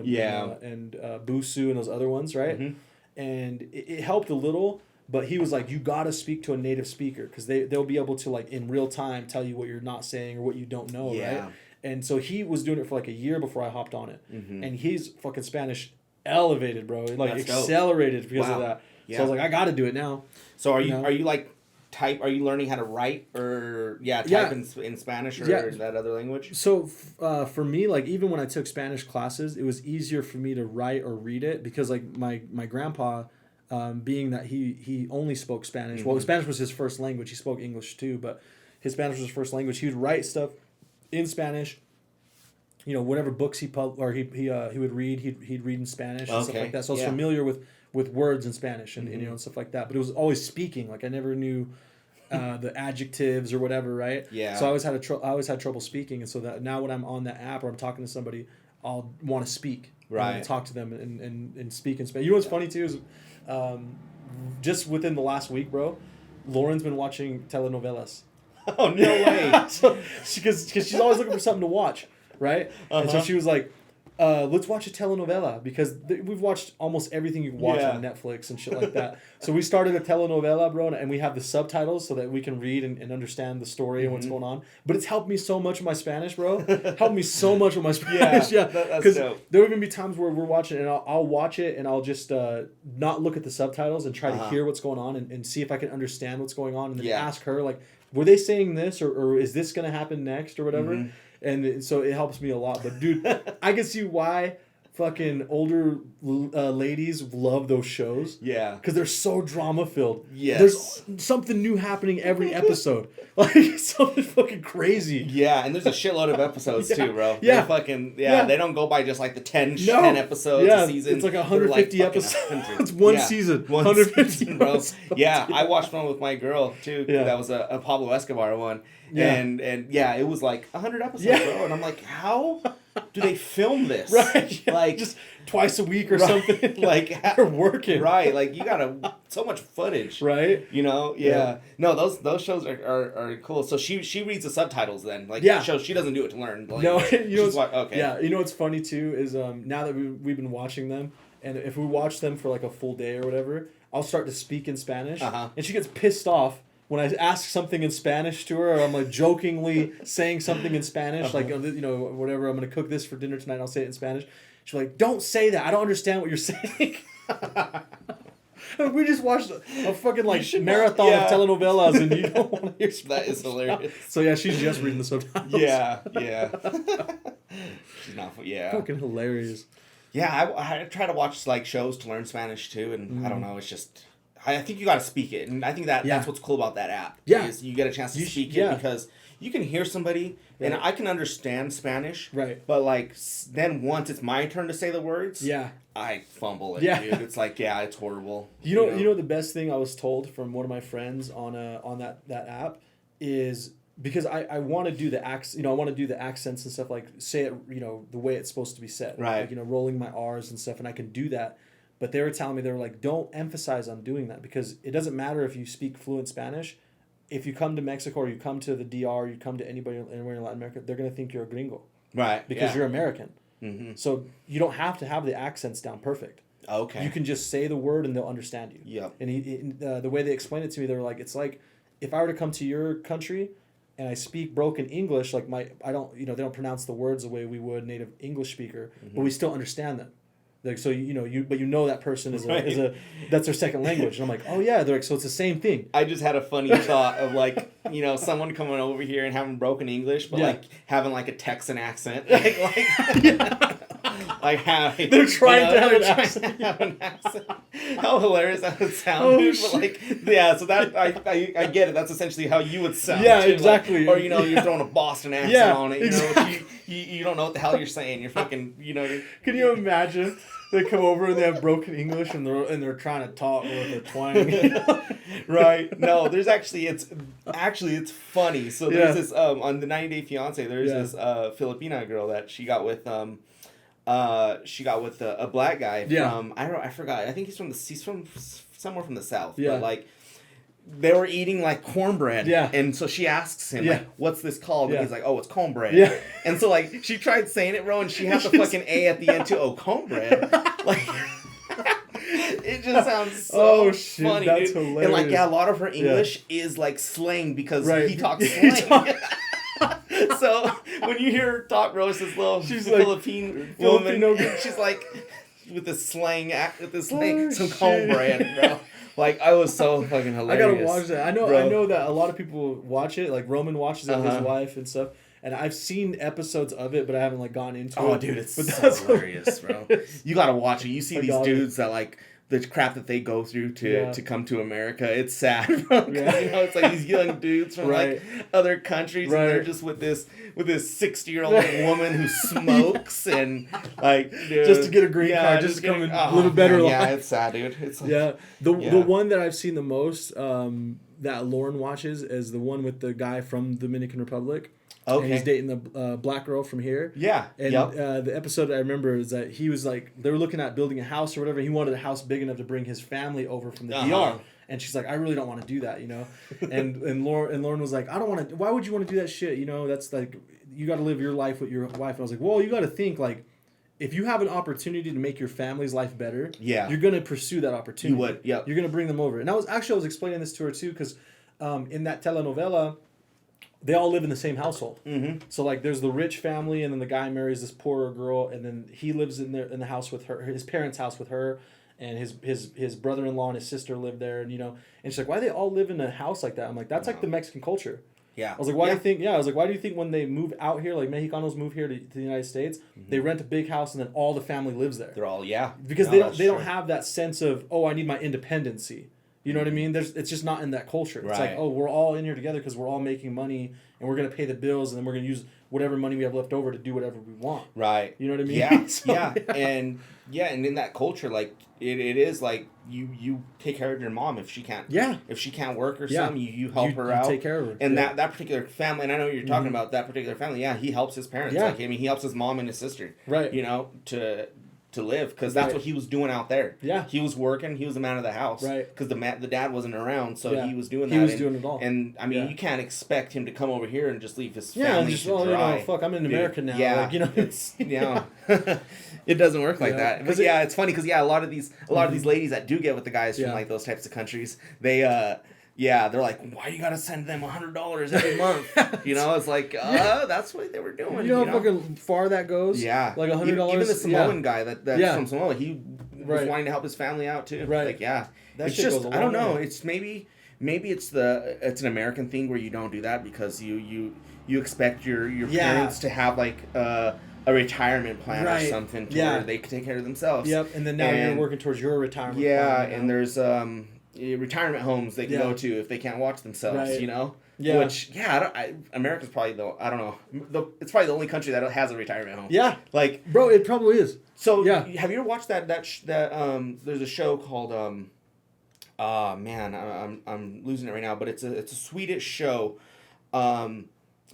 and Busuu and those other ones, right? And it helped a little, but he was like, you gotta speak to a native speaker because they'll be able to like in real time tell you what you're not saying or what you don't know, right? And so he was doing it for like a year before I hopped on it, and his fucking Spanish elevated, bro. Like that's accelerated because of that. So I was like, I got to do it now.
So are you like type? Are you learning how to write or type in Spanish or that other language?
So for me, like even when I took Spanish classes, it was easier for me to write or read it because like my grandpa, being that he only spoke Spanish. Well, Spanish was his first language. He spoke English too, but his Spanish was his first language. He would write stuff in Spanish. You know, whatever books he would read, he'd read in Spanish and stuff like that. So I was familiar with words in Spanish and you know and stuff like that. But it was always speaking. Like I never knew the adjectives or whatever, right? Yeah. So I always had trouble speaking, and so that now when I'm on that app or I'm talking to somebody, I'll want to speak. Right. And talk to them and speak in Spanish. You know what's funny too is, just within the last week, bro, Lauren's been watching telenovelas.
Oh no way!
Because she's always looking for something to watch. Right? And so she was like, let's watch a telenovela because we've watched almost everything you can watch on Netflix and shit like that. So we started a telenovela, bro, and we have the subtitles so that we can read and understand the story and what's going on. But it's helped me so much with my Spanish, bro. Helped me so much with my Spanish. Because there will even be times where we're watching and I'll watch it and I'll just not look at the subtitles and try to hear what's going on and see if I can understand what's going on and then ask her, like, were they saying this or is this going to happen next or whatever? And so it helps me a lot. But, dude, I can see why fucking older ladies love those shows.
Yeah.
Because they're so drama filled.
Yes.
There's something new happening every episode. Like, something fucking crazy.
Yeah, and there's a shitload of episodes too, bro.
Yeah.
They fucking, they don't go by just like the 10 episodes a season.
It's like 150
like
episodes. It's one season. 150
season, bro. Yeah, I watched one with my girl too. Yeah. That was a Pablo Escobar one. Yeah. And it was like 100 episodes, bro. And I'm like, how do they film this?
Right. Yeah.
Like
just twice a week or something. Like they're working.
Right. Like you got so much footage.
Right.
You know? Yeah. No, those shows are cool. So she reads the subtitles then. Like shows she doesn't do it to learn. Like,
no, you know
okay.
Yeah, you know what's funny too is now that we've been watching them, and if we watch them for like a full day or whatever, I'll start to speak in Spanish, and she gets pissed off when I ask something in Spanish to her, or I'm like jokingly saying something in Spanish, like, you know, whatever, I'm going to cook this for dinner tonight, I'll say it in Spanish. She's like, don't say that. I don't understand what you're saying. We just watched a fucking like marathon of telenovelas and you don't want to hear Spanish.
That is hilarious.
So yeah, she's just reading the subtitles.
Yeah. She's not,
Fucking hilarious.
Yeah, I try to watch like shows to learn Spanish too, and I don't know, it's just... I think you got to speak it, and I think that's what's cool about that app.
Yeah,
is you get a chance to speak it because you can hear somebody, and I can understand Spanish.
Right.
But like then once it's my turn to say the words, I fumble it, dude. It's like it's horrible.
You know the best thing I was told from one of my friends on that app is because I want to do the I want to do the accents and stuff, like say it the way it's supposed to be said.
Right.
Like rolling my R's and stuff, and I can do that. But they were telling me, they were like, don't emphasize on doing that because it doesn't matter if you speak fluent Spanish. If you come to Mexico or you come to the DR, you come to anywhere in Latin America, they're going to think you're a gringo.
Right.
Because you're American.
Mm-hmm.
So you don't have to have the accents down perfect.
Okay.
You can just say the word and they'll understand you.
Yep.
And the way they explained it to me, they were like, it's like if I were to come to your country and I speak broken English, like they don't pronounce the words the way we would native English speaker, but we still understand them. Like, so but that person is that's their second language, and I'm like, oh yeah, they're like, so it's the same thing.
I just had a funny thought of like someone coming over here and having broken English, but like having like a Texan accent, like how
they're trying to have an accent.
How hilarious that would sound, dude! But like, so that I get it. That's essentially how you would sound.
Yeah,
too.
exactly.
Like, or you're throwing a Boston accent on it. Exactly. You don't know what the hell you're saying. You're fucking
Can you imagine? They come over and they have broken English and they're trying to talk with a twang.
Right. No, there's actually it's funny. So there's this on the 90 Day Fiance, there's this Filipina girl that she got with a black guy from I forgot. I think he's from somewhere from the South. Yeah. But like they were eating like cornbread. Yeah. And so she asks him, like, what's this called? And he's like, oh, it's cornbread. Yeah. And so like she tried saying it wrong and she had the fucking A at the end too. Oh, cornbread. Like it just sounds so funny. That's dude. Hilarious. And like a lot of her English is like slang because he talks slang. So when you hear her talk, bro, she's like, Philippine woman, she's like with the slang some cornbread, bro. Like, I was so fucking hilarious.
I gotta watch that. I know that a lot of people watch it. Like, Roman watches it with his wife and stuff. And I've seen episodes of it, but I haven't, like, gone into it.
Oh, dude, it's so hilarious, bro. You gotta watch it. You see these dudes that, like, the crap that they go through to come to America. It's sad, bro. Yeah. It's like these young dudes from, like, other countries, and they're just with this 60-year-old woman who smokes and, like, dude,
just to get a green card, just to come and live a better life.
Yeah, it's sad, dude. It's like,
the one that I've seen the most that Lauren watches is the one with the guy from Dominican Republic. Okay. And he's dating the black girl from here. Yeah. And the episode I remember is that he was like, they were looking at building a house or whatever. And he wanted a house big enough to bring his family over from the DR. And she's like, I really don't want to do that, and Lauren was like, I don't want to. Why would you want to do that shit? That's like, you got to live your life with your wife. And I was like, well, you got to think like, if you have an opportunity to make your family's life better, you're gonna pursue that opportunity.
You would, yeah.
You're gonna bring them over. And I was explaining this to her too, because in that telenovela, they all live in the same household. Mm-hmm. So like, there's the rich family, and then the guy marries this poorer girl, and then he lives in the house with her, his parents' house with her, and his brother-in-law and his sister live there, and and she's like, why do they all live in a house like that? I'm like, that's like the Mexican culture.
Yeah.
I was like, why do you think? Yeah, I was like, why do you think when they move out here, like Mexicanos move here to the United States, they rent a big house and then all the family lives there.
They're all
because they don't have that sense of, oh, I need my independency. You know what I mean? It's just not in that culture. It's like, oh, we're all in here together because we're all making money and we're gonna pay the bills and then we're gonna use whatever money we have left over to do whatever we want.
Right.
You know what I mean?
Yeah.
So,
And in that culture, like it is like you take care of your mom if she can't.
Yeah.
If she can't work or something, you help her out.
Take care of her.
And that particular family, and I know you're talking about that particular family. Yeah, he helps his parents.
Yeah.
Like I mean, he helps his mom and his sister.
Right.
You know, to live because that's what he was doing out there.
Yeah.
He was working. He was the man of the house.
Right.
Because the dad wasn't around, so he was doing that.
He was doing it all.
And I mean, you can't expect him to come over here and just leave his
Yeah,
family
just,
to dry.
You know, fuck, I'm in America now.
Yeah.
Like, you know,
It's it doesn't work like that. But yeah, it's funny because a lot of these ladies that do get with the guys from like those types of countries, they're like, why you gotta send them $100 every month? You know, it's like, that's what they were doing.
You know how fucking far that goes?
Yeah.
Like $100.
Even the Samoan guy that's from Samoa, he was wanting to help his family out too.
Right.
Like, yeah.
That
it's
shit
just,
goes a long
I don't know.
way.
It's maybe it's an American thing where you don't do that because you expect your parents to have like a retirement plan or something to where they can take care of themselves.
Yep. And then now you're working towards your retirement plan.
Yeah, and there's retirement homes they can go to if they can't watch themselves, you know? Yeah. Which, America's probably, it's probably the only country that has a retirement home.
Yeah.
Like,
bro, it probably is.
So, have you ever watched that there's a show called, I'm losing it right now, but it's a Swedish show,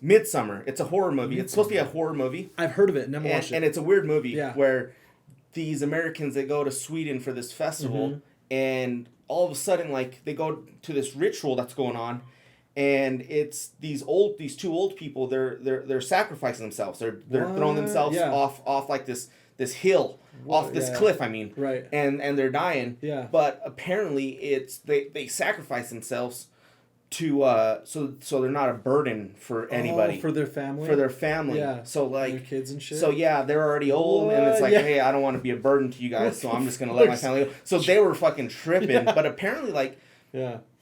Midsummer. It's a horror movie. It's supposed to be a horror movie.
I've heard of it, never watched it.
And it's a weird movie where these Americans, they go to Sweden for this festival, and all of a sudden, like, they go to this ritual that's going on, and it's these two old people. They're sacrificing themselves. They're throwing themselves off like this hill, off this cliff. I mean,
right.
And they're dying.
Yeah.
But apparently, it's they sacrifice themselves to so they're not a burden for anybody.
For their family.
For their family.
Yeah.
So like
their kids and shit.
So yeah, they're already old, and it's like, hey, I don't want to be a burden to you guys, so I'm just gonna let my family go. So they were fucking tripping, but apparently like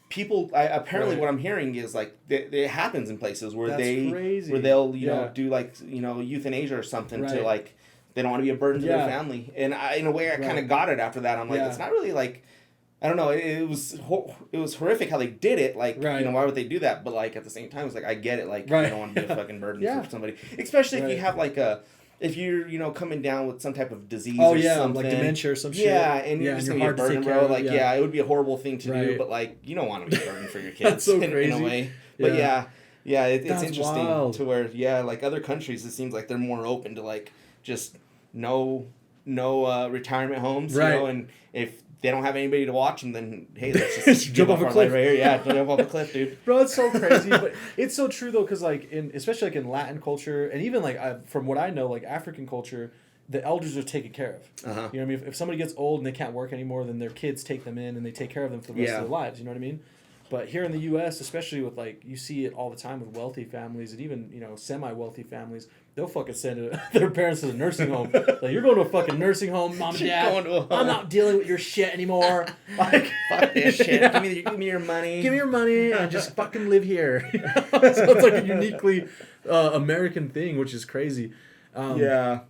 people. What I'm hearing is like it happens in places where they'll do like euthanasia or something to like they don't want to be a burden to their family, and in a way I kind of got it after that. I'm like, it's not really like. I don't know. It was horrific how they did it. Like, why would they do that? But like at the same time, it's like I get it. Like, you don't want to be a fucking burden for somebody, especially if you have like if you're coming down with some type of disease or something,
like dementia or some shit.
Yeah, and you're just gonna be a burden, bro. Like, it would be a horrible thing to do, but like you don't want to be a burden for your kids.
That's so crazy.
In a way. But it's interesting wild. To where like other countries, it seems like they're more open to like just no retirement homes, you know, and if they don't have anybody to watch them, then hey, let's just
jump off a cliff
right here. Yeah, jump off a cliff, dude.
Bro, it's so crazy, but it's so true though, because like especially like in Latin culture, and even like from what I know, like African culture, the elders are taken care of. You know what I mean? If somebody gets old and they can't work anymore, then their kids take them in and they take care of them for the rest of their lives. You know what I mean? But here in the U.S., especially with like you see it all the time with wealthy families and even semi-wealthy families, they'll fucking send their parents to the nursing home. Like, you're going to a fucking nursing home, mom and dad. I'm not dealing with your shit anymore. Like,
fuck this shit. Give me your money.
Give me your money and just fucking live here. So it's like a uniquely American thing, which is crazy. So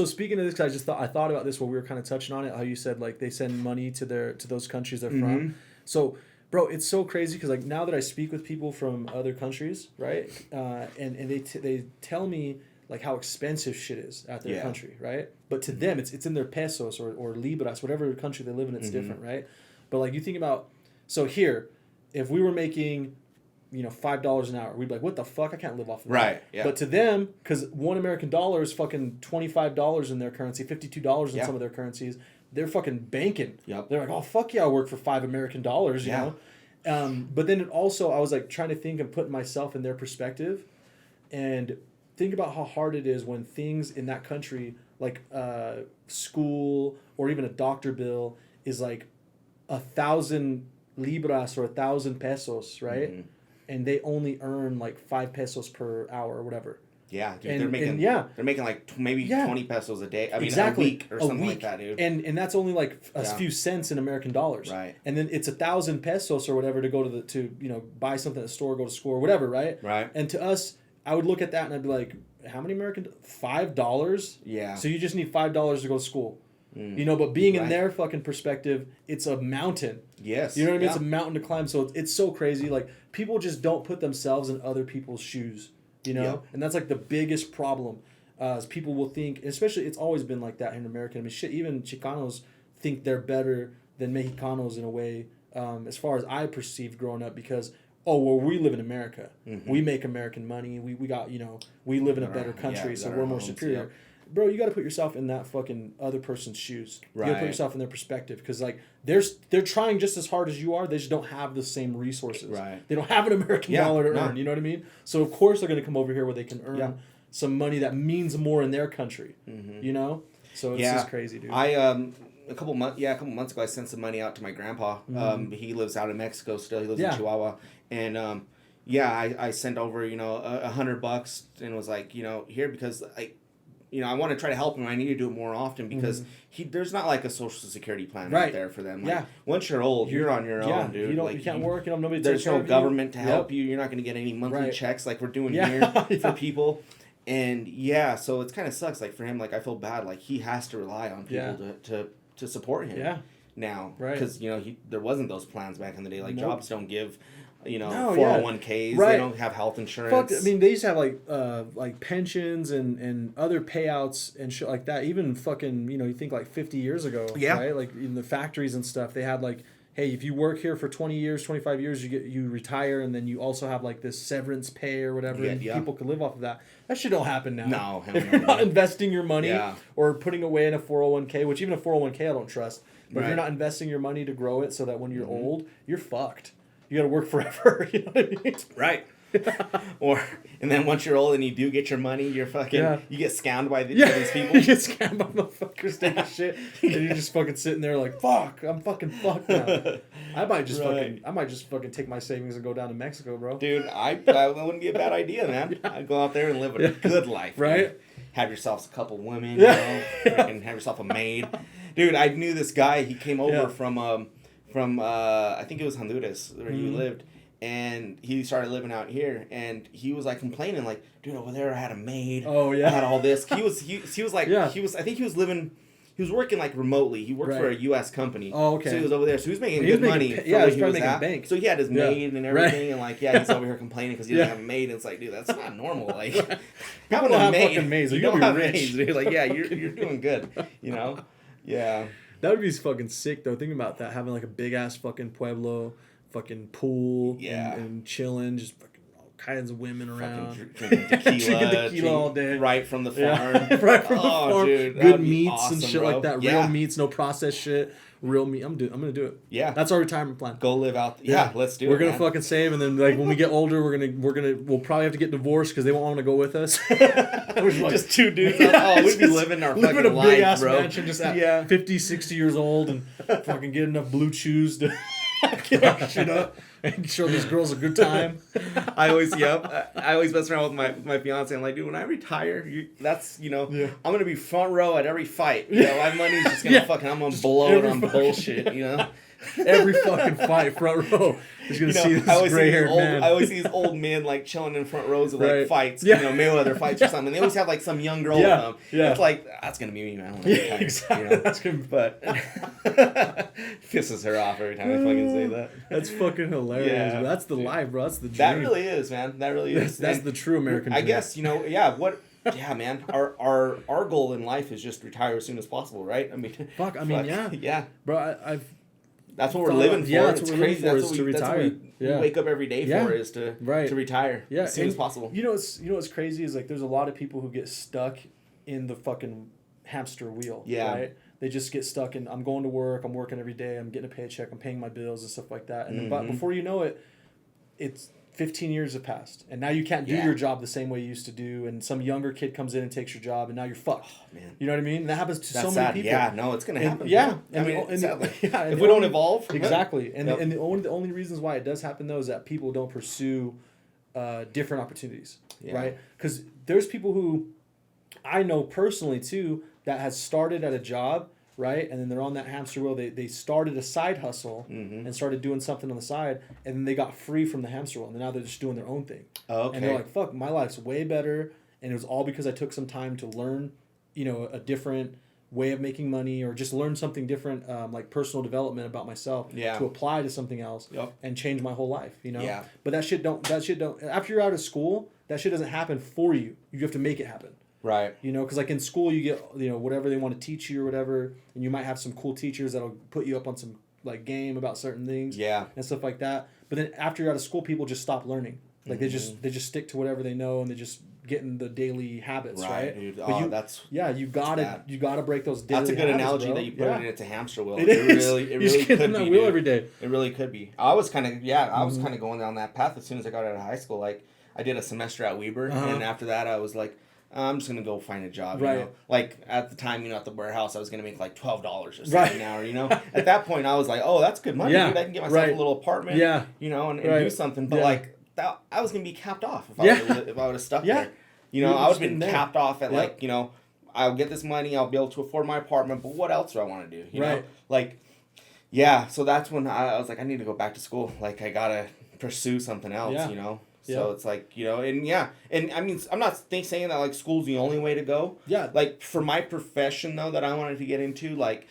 speaking of this, I thought about this while we were kind of touching on it. How you said like they send money to those countries they're from. So. Bro, it's so crazy because like now that I speak with people from other countries, right, and they tell me like how expensive shit is at their country, right? But to them, it's in their pesos or libras, whatever country they live in, it's different, right? But like you think about, so here, if we were making, $5 an hour, we'd be like, what the fuck? I can't live off of that.
Right. Yeah.
But to them, because $1 American is fucking $25 in their currency, $52 in some of their currencies. They're fucking banking.
Yep.
They're like, oh, fuck yeah, I'll work for $5 American, you know? But then I was like trying to think and put myself in their perspective and think about how hard it is when things in that country, like school or even a doctor bill, is like 1,000 libras or 1,000 pesos, right? And they only earn like 5 pesos per hour or whatever.
Yeah, dude,
and,
they're making like maybe 20 pesos a day. I mean, a week or something like that, dude.
And that's only like a few cents in American dollars.
Right.
And then it's 1,000 pesos or whatever to go to buy something at the store, go to school, or whatever, right?
Right.
And to us, I would look at that and I'd be like, how many $5?
Yeah.
So you just need $5 to go to school. But being in their fucking perspective, it's a mountain.
Yes.
You know what I mean? It's a mountain to climb. So it's so crazy. Like, people just don't put themselves in other people's shoes. And that's like the biggest problem. Is people will think, especially it's always been like that in America. I mean, shit, even Chicanos think they're better than Mexicanos in a way, as far as I perceived growing up, because we live in America. We make American money. We got we live in a better country, so we're more superior. Yeah. Bro, you got to put yourself in that fucking other person's shoes. Right. You got to put yourself in their perspective, because like they're trying just as hard as you are. They just don't have the same resources. Right. They don't have an American dollar to earn. You know what I mean? So of course they're going to come over here where they can earn some money that means more in their country. So it's just crazy, dude.
A couple months ago, I sent some money out to my grandpa. He lives out in Mexico still. He lives in Chihuahua, and I sent over $100 and was like, here, because I want to try to help him. I need to do it more often, because there's not like a social security plan out there for them. Like, once you're old, you're on your own, dude.
You can't work. Nobody.
There's no government to help you. You're not going to get any monthly checks like we're doing here for people. And so it's kind of sucks. Like, for him, like, I feel bad. Like, he has to rely on people to support him. Yeah. Now, because there wasn't those plans back in the day. Like, jobs don't give 401ks. They don't have health insurance.
I mean, they used to have like pensions and other payouts and shit like that. Even fucking you think like 50 years ago, right? Like in the factories and stuff, they had like, hey, if you work here for 20 years, 25 years, you retire, and then you also have like this severance pay or whatever, and people could live off of that. That shit don't happen now.
No,
if you're not investing your money or putting away in a 401k, which even a 401k I don't trust. But if you're not investing your money to grow it so that when you're old, you're fucked. You got to work forever. You know what I mean?
Right. And then once you're old and you do get your money, you're fucking you get scammed by these people.
You get scammed by motherfuckers taking shit, and you're just fucking sitting there like, fuck, I'm fucking fucked now. I might just fucking take my savings and go down to Mexico, bro.
Dude, that wouldn't be a bad idea, man. I'd go out there and live a good life,
right?
Man. Have yourself a couple women, and have yourself a maid. Dude, I knew this guy. He came over from I think it was Honduras where he lived, and he started living out here, and he was like complaining like, dude, over there I had a maid.
Oh yeah.
I had all this. He was like I think he was working like remotely. He worked for a US company.
Oh, okay.
So he was over there. So he was making good money.
He was probably making bank.
So he had his maid and everything, and like he's over here complaining because he didn't have a maid. And it's like, dude, that's not normal. Like having a maid,
fucking maids.
You don't have maids, dude. Like you're doing good. Yeah.
That would be fucking sick, though. Think about that. Having, like, a big-ass fucking pueblo, fucking pool, and chilling, just fucking all kinds of women around.
Drinking tequila
all day.
Right from the farm.
Right from the farm.
Dude,
good meats awesome, and shit
bro.
like that. Real meats, no processed shit. Real meat. I'm gonna do it.
Yeah.
That's our retirement plan.
Go live out. Yeah, let's do it.
We're gonna fucking save, and then like when we get older, we'll probably have to get divorced because they won't want to go with us.
Just two dudes. We'd be living our fucking life, bro. Live in a big ass
mansion, just at 50, 60 years old, and fucking get enough blue chews to get our shit up and show these girls a good time.
I always mess around with my fiance. I'm like, dude, when I retire, I'm gonna be front row at every fight. My money's just gonna I'm gonna blow it on bullshit.
Every fucking fight, front row. Just gonna see this gray-haired man.
I always see these old men like chilling in front rows of like fights, Mayweather fights or something. And they always have like some young girl with them. Yeah. It's like that's gonna be me, man.
Exactly. That's gonna be...
But pisses her off every time I fucking say that.
That's fucking hilarious. Yeah. That's the life, bro. That's the dream.
That really is, man. That really is.
That's the true American dream.
I guess Yeah, man. Our goal in life is just retire as soon as possible, right? I mean,
yeah, bro.
That's what we're living for.
Yeah, it's crazy. That's what we retire.
We wake up every day for is to retire as soon as possible.
You know what's crazy is like there's a lot of people who get stuck in the fucking hamster wheel. Yeah. Right? They just get stuck in. I'm going to work. I'm working every day. I'm getting a paycheck. I'm paying my bills and stuff like that. And but before you know it, it's 15 years have passed, and now you can't do your job the same way you used to do, and some younger kid comes in and takes your job, and now you're fucked. Oh, man. You know what I mean? And that happens to so many people.
Yeah, no, it's going to happen.
If
we don't evolve.
Exactly. And the only reasons why it does happen, though, is that people don't pursue different opportunities, right? Because there's people who I know personally too that has started at a job, right? And then they're on that hamster wheel. They started a side hustle and started doing something on the side, and then they got free from the hamster wheel, and now they're just doing their own thing.
Oh, okay.
And they're like, fuck, my life's way better, and it was all because I took some time to learn, a different way of making money, or just learn something different, like personal development about myself to apply to something else and change my whole life, Yeah. But that shit don't, after you're out of school, that shit doesn't happen for you. You have to make it happen.
Right.
Because like in school you get, whatever they want to teach you or whatever, and you might have some cool teachers that'll put you up on some like game about certain things. Yeah. And stuff like that. But then after you're out of school, people just stop learning. Like they just stick to whatever they know, and they just get in the daily habits, right?
Dude.
But you gotta break those daily habits.
That's a good analogy, bro. That you put it into hamster wheel. It really could be, that wheel every day. It really could be. I was kind of going down that path as soon as I got out of high school. Like I did a semester at Weber, and after that I was like, I'm just gonna go find a job. Right. Like at the time, at the warehouse, I was gonna make like $12 or something an hour. At that point, I was like, oh, that's good money. Dude. I can get myself a little apartment. Yeah. And do something. But like I was gonna be capped off if I would have stuck there. I would have been capped off at like, I'll get this money, I'll be able to afford my apartment, but what else do I want to do? You know? Like, so that's when I was like, I need to go back to school. Like, I gotta pursue something else. So it's like, and I mean, I'm not saying that like school's the only way to go. Yeah. Like for my profession though that I wanted to get into, like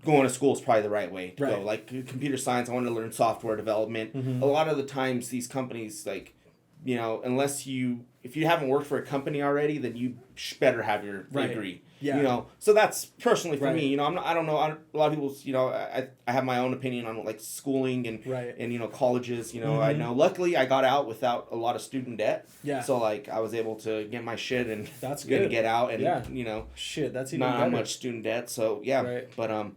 going to school is probably the right way to go. Like computer science, I wanted to learn software development. A lot of the times these companies, like, if you haven't worked for a company already, then you better have your degree. Yeah. So that's personally for me. I don't know. A lot of people, I have my own opinion on like schooling and colleges. I know. Luckily, I got out without a lot of student debt. Yeah. So like I was able to get my shit and
that's good.
Get out and
shit. That's even
not
better.
much student debt. So yeah. Right. But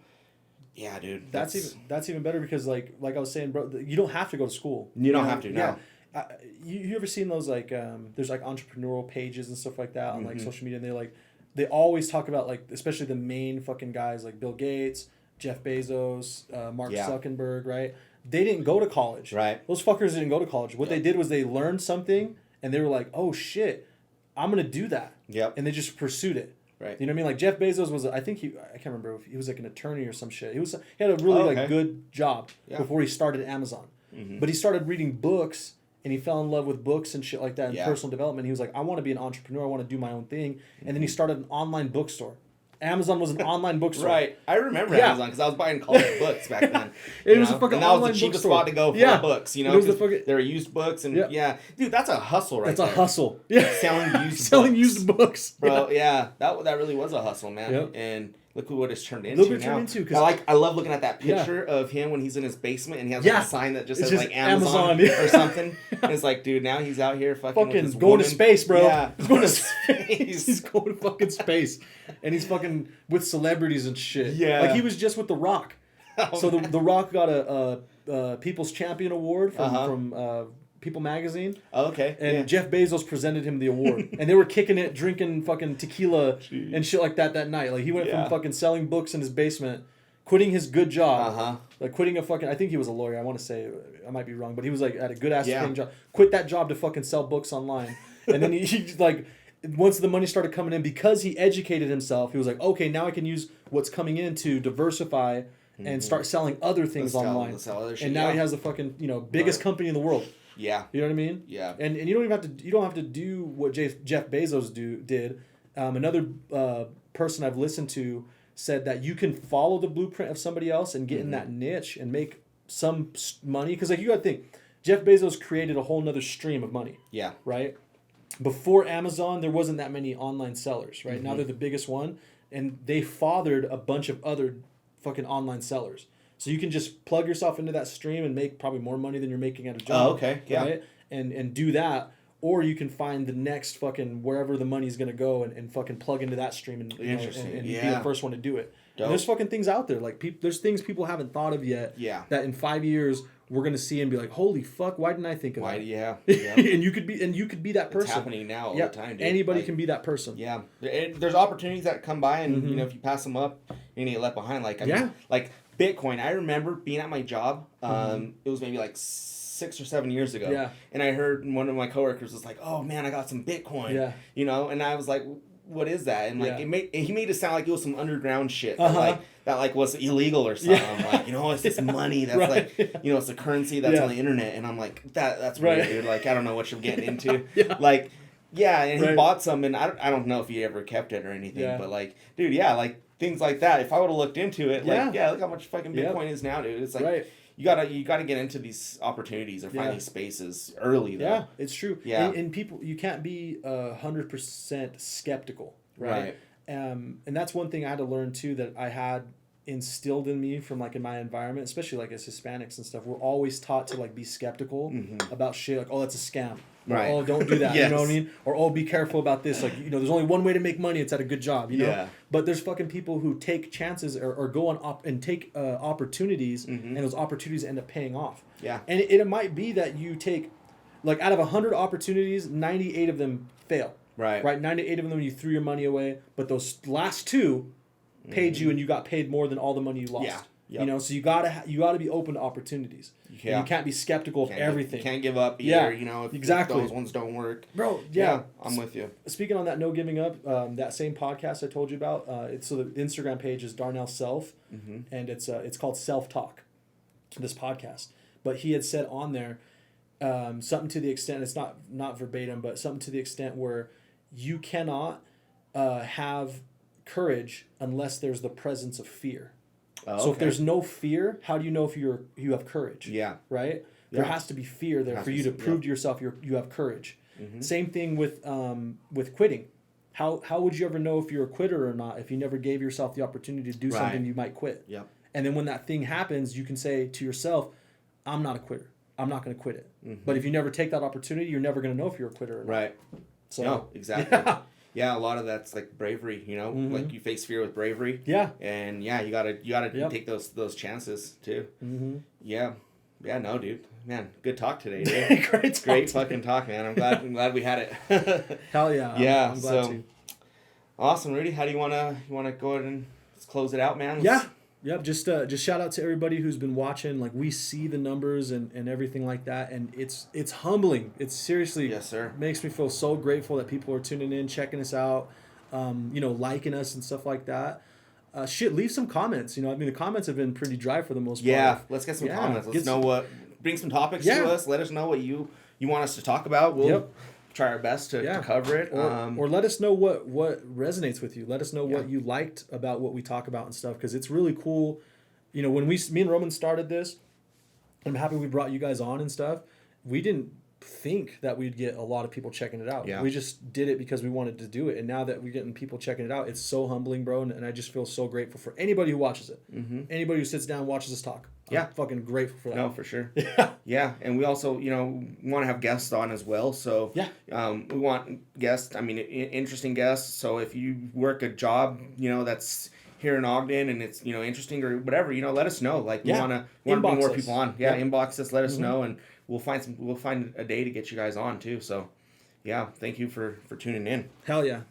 yeah, dude.
That's even better because like I was saying, bro, you don't have to go to school.
You don't have to. No.
Yeah. You ever seen those like there's like entrepreneurial pages and stuff like that on like social media, and they always talk about like especially the main fucking guys like Bill Gates, Jeff Bezos, Mark Zuckerberg, right? They didn't go to college. Right. Those fuckers didn't go to college. What they did was they learned something and they were like, oh shit, I'm gonna do that. Yep. And they just pursued it. Right. You know what I mean? Like Jeff Bezos was, I can't remember if he was like an attorney or some shit. He had a really like good job before he started Amazon. But he started reading books. And he fell in love with books and shit like that and personal development. He was like, I want to be an entrepreneur. I want to do my own thing. And then he started an online bookstore. Amazon was an online bookstore. Right.
I remember Amazon because I was buying college books back then.
It was a fucking
and that was the cheapest spot to go for books. It was they were used books. And dude, that's a hustle right there.
That's a hustle. Yeah.
Selling
used books.
Bro, that really was a hustle, man. Yep. And look what it's turned into now. I love looking at that picture of him when he's in his basement and he has like a sign that just says like Amazon or something. And it's like, dude, now he's out here fucking with his
going to space, bro.
Yeah,
he's going to space. He's going to fucking space, and he's fucking with celebrities and shit. Yeah, like he was just with The Rock. So the Rock got a People's Champion Award from People Magazine. Oh, okay. And Jeff Bezos presented him the award. And they were kicking it, drinking fucking tequila and shit like that night. Like, he went from fucking selling books in his basement, quitting his good job. Like, quitting I think he was a lawyer, I want to say. I might be wrong. But he was, like, at a good-ass paying job. Quit that job to fucking sell books online. And then he like, once the money started coming in, because he educated himself, he was like, okay, now I can use what's coming in to diversify and start selling other things online. Sell other shit, and now he has the fucking, biggest company in the world. Yeah. You know what I mean? Yeah. And you don't have to do what Jeff Bezos did. Another person I've listened to said that you can follow the blueprint of somebody else and get in that niche and make some money. Because like you got to think, Jeff Bezos created a whole nother stream of money. Yeah. Right? Before Amazon, there wasn't that many online sellers, right? Now they're the biggest one. And they fathered a bunch of other fucking online sellers. So you can just plug yourself into that stream and make probably more money than you're making at a job. Oh, okay. Yeah. Right? And do that. Or you can find the next fucking wherever the money's going to go and fucking plug into that stream and be the first one to do it. There's fucking things out there. Like there's things people haven't thought of yet. Yeah. That in 5 years we're going to see and be like, holy fuck, why didn't I think of that? Yeah. And you could be that person. It's
happening now all the time, dude.
Anybody can be that person.
Yeah. There's opportunities that come by and if you pass them up, you're going to get left behind. Like Bitcoin. I remember being at my job. It was maybe like 6 or 7 years ago.
Yeah.
And I heard one of my coworkers was like, "Oh man, I got some Bitcoin."
Yeah.
You know, and I was like, "What is that?" And like he made it sound like it was some underground shit that like was illegal or something. I'm like, it's this money that's like, it's a currency that's on the internet, and I'm like, that's weird, dude. Like, I don't know what you're getting into. Like, and he bought some, and I don't know if he ever kept it or anything, but like, dude, like things like that. If I would have looked into it, like, look how much fucking Bitcoin is now, dude. It's like you gotta get into these opportunities or find these spaces early, though.
Yeah, it's true. Yeah, and people, you can't be 100% skeptical, right? And that's one thing I had to learn too, that I had instilled in me from like in my environment, especially like as Hispanics and stuff. We're always taught to like be skeptical about shit, like, oh, that's a scam. Right. Or, oh, don't do that. You know what I mean? Or, oh, be careful about this. Like, there's only one way to make money. It's at a good job, you know? Yeah. But there's fucking people who take chances or go on and take opportunities, and those opportunities end up paying off. Yeah. And it might be that you take, like, out of 100 opportunities, 98 of them fail. Right. 98 of them you threw your money away, but those last 2 paid you, and you got paid more than all the money you lost. Yeah. Yep. So you gotta be open to opportunities. Yeah. You can't be skeptical of everything.
You can't give up either, if those ones don't work.
Bro,
I'm with you.
Speaking on that, no giving up, that same podcast I told you about, so the Instagram page is Darnell Self, and it's called Self Talk, this podcast. But he had said on there something to the extent, it's not verbatim, but something to the extent where you cannot have courage unless there's the presence of fear. Oh, so if there's no fear, how do you know if you have courage? Yeah. Right? Yeah. There has to be fear there for you to prove to yourself you have courage. Same thing with quitting. How would you ever know if you're a quitter or not if you never gave yourself the opportunity to do something you might quit? Yep. And then when that thing happens, you can say to yourself, I'm not a quitter. I'm not going to quit it. But if you never take that opportunity, you're never going to know if you're a quitter or not. Right. So, no,
exactly. Yeah, a lot of that's like bravery, like you face fear with bravery. Yeah. And you gotta take those chances too. Yeah. Yeah, no, dude. Man, good talk today, dude. Great fucking talk, man. I'm glad we had it.
Hell yeah.
Yeah. I'm glad to. Awesome, Rudy. How do you wanna go ahead and let's close it out, man?
Yep, just shout out to everybody who's been watching. Like, we see the numbers and everything like that, and it's humbling. It's seriously,
yes, sir,
makes me feel so grateful that people are tuning in, checking us out, liking us and stuff like that. Leave some comments. The comments have been pretty dry for the most part.
Yeah, let's get some comments. Let's bring some topics to us. Let us know what you want us to talk about. We'll try our best to cover it.
Or let us know what resonates with you. Let us know what you liked about what we talk about and stuff, because it's really cool. When me and Roman started this, I'm happy we brought you guys on and stuff. We didn't think that we'd get a lot of people checking it out. Yeah. We just did it because we wanted to do it. And now that we're getting people checking it out, it's so humbling, bro. And I just feel so grateful for anybody who watches it. Anybody who sits down and watches us talk. I'm fucking grateful for that.
No, for sure. Yeah. And we also, want to have guests on as well. So we want guests, interesting guests. So if you work a job, that's here in Ogden and it's, interesting or whatever, let us know. Like, we want to bring more people on. Yeah. Inbox us, let us know. And we'll find a day to get you guys on too. So, thank you for tuning in.
Hell yeah.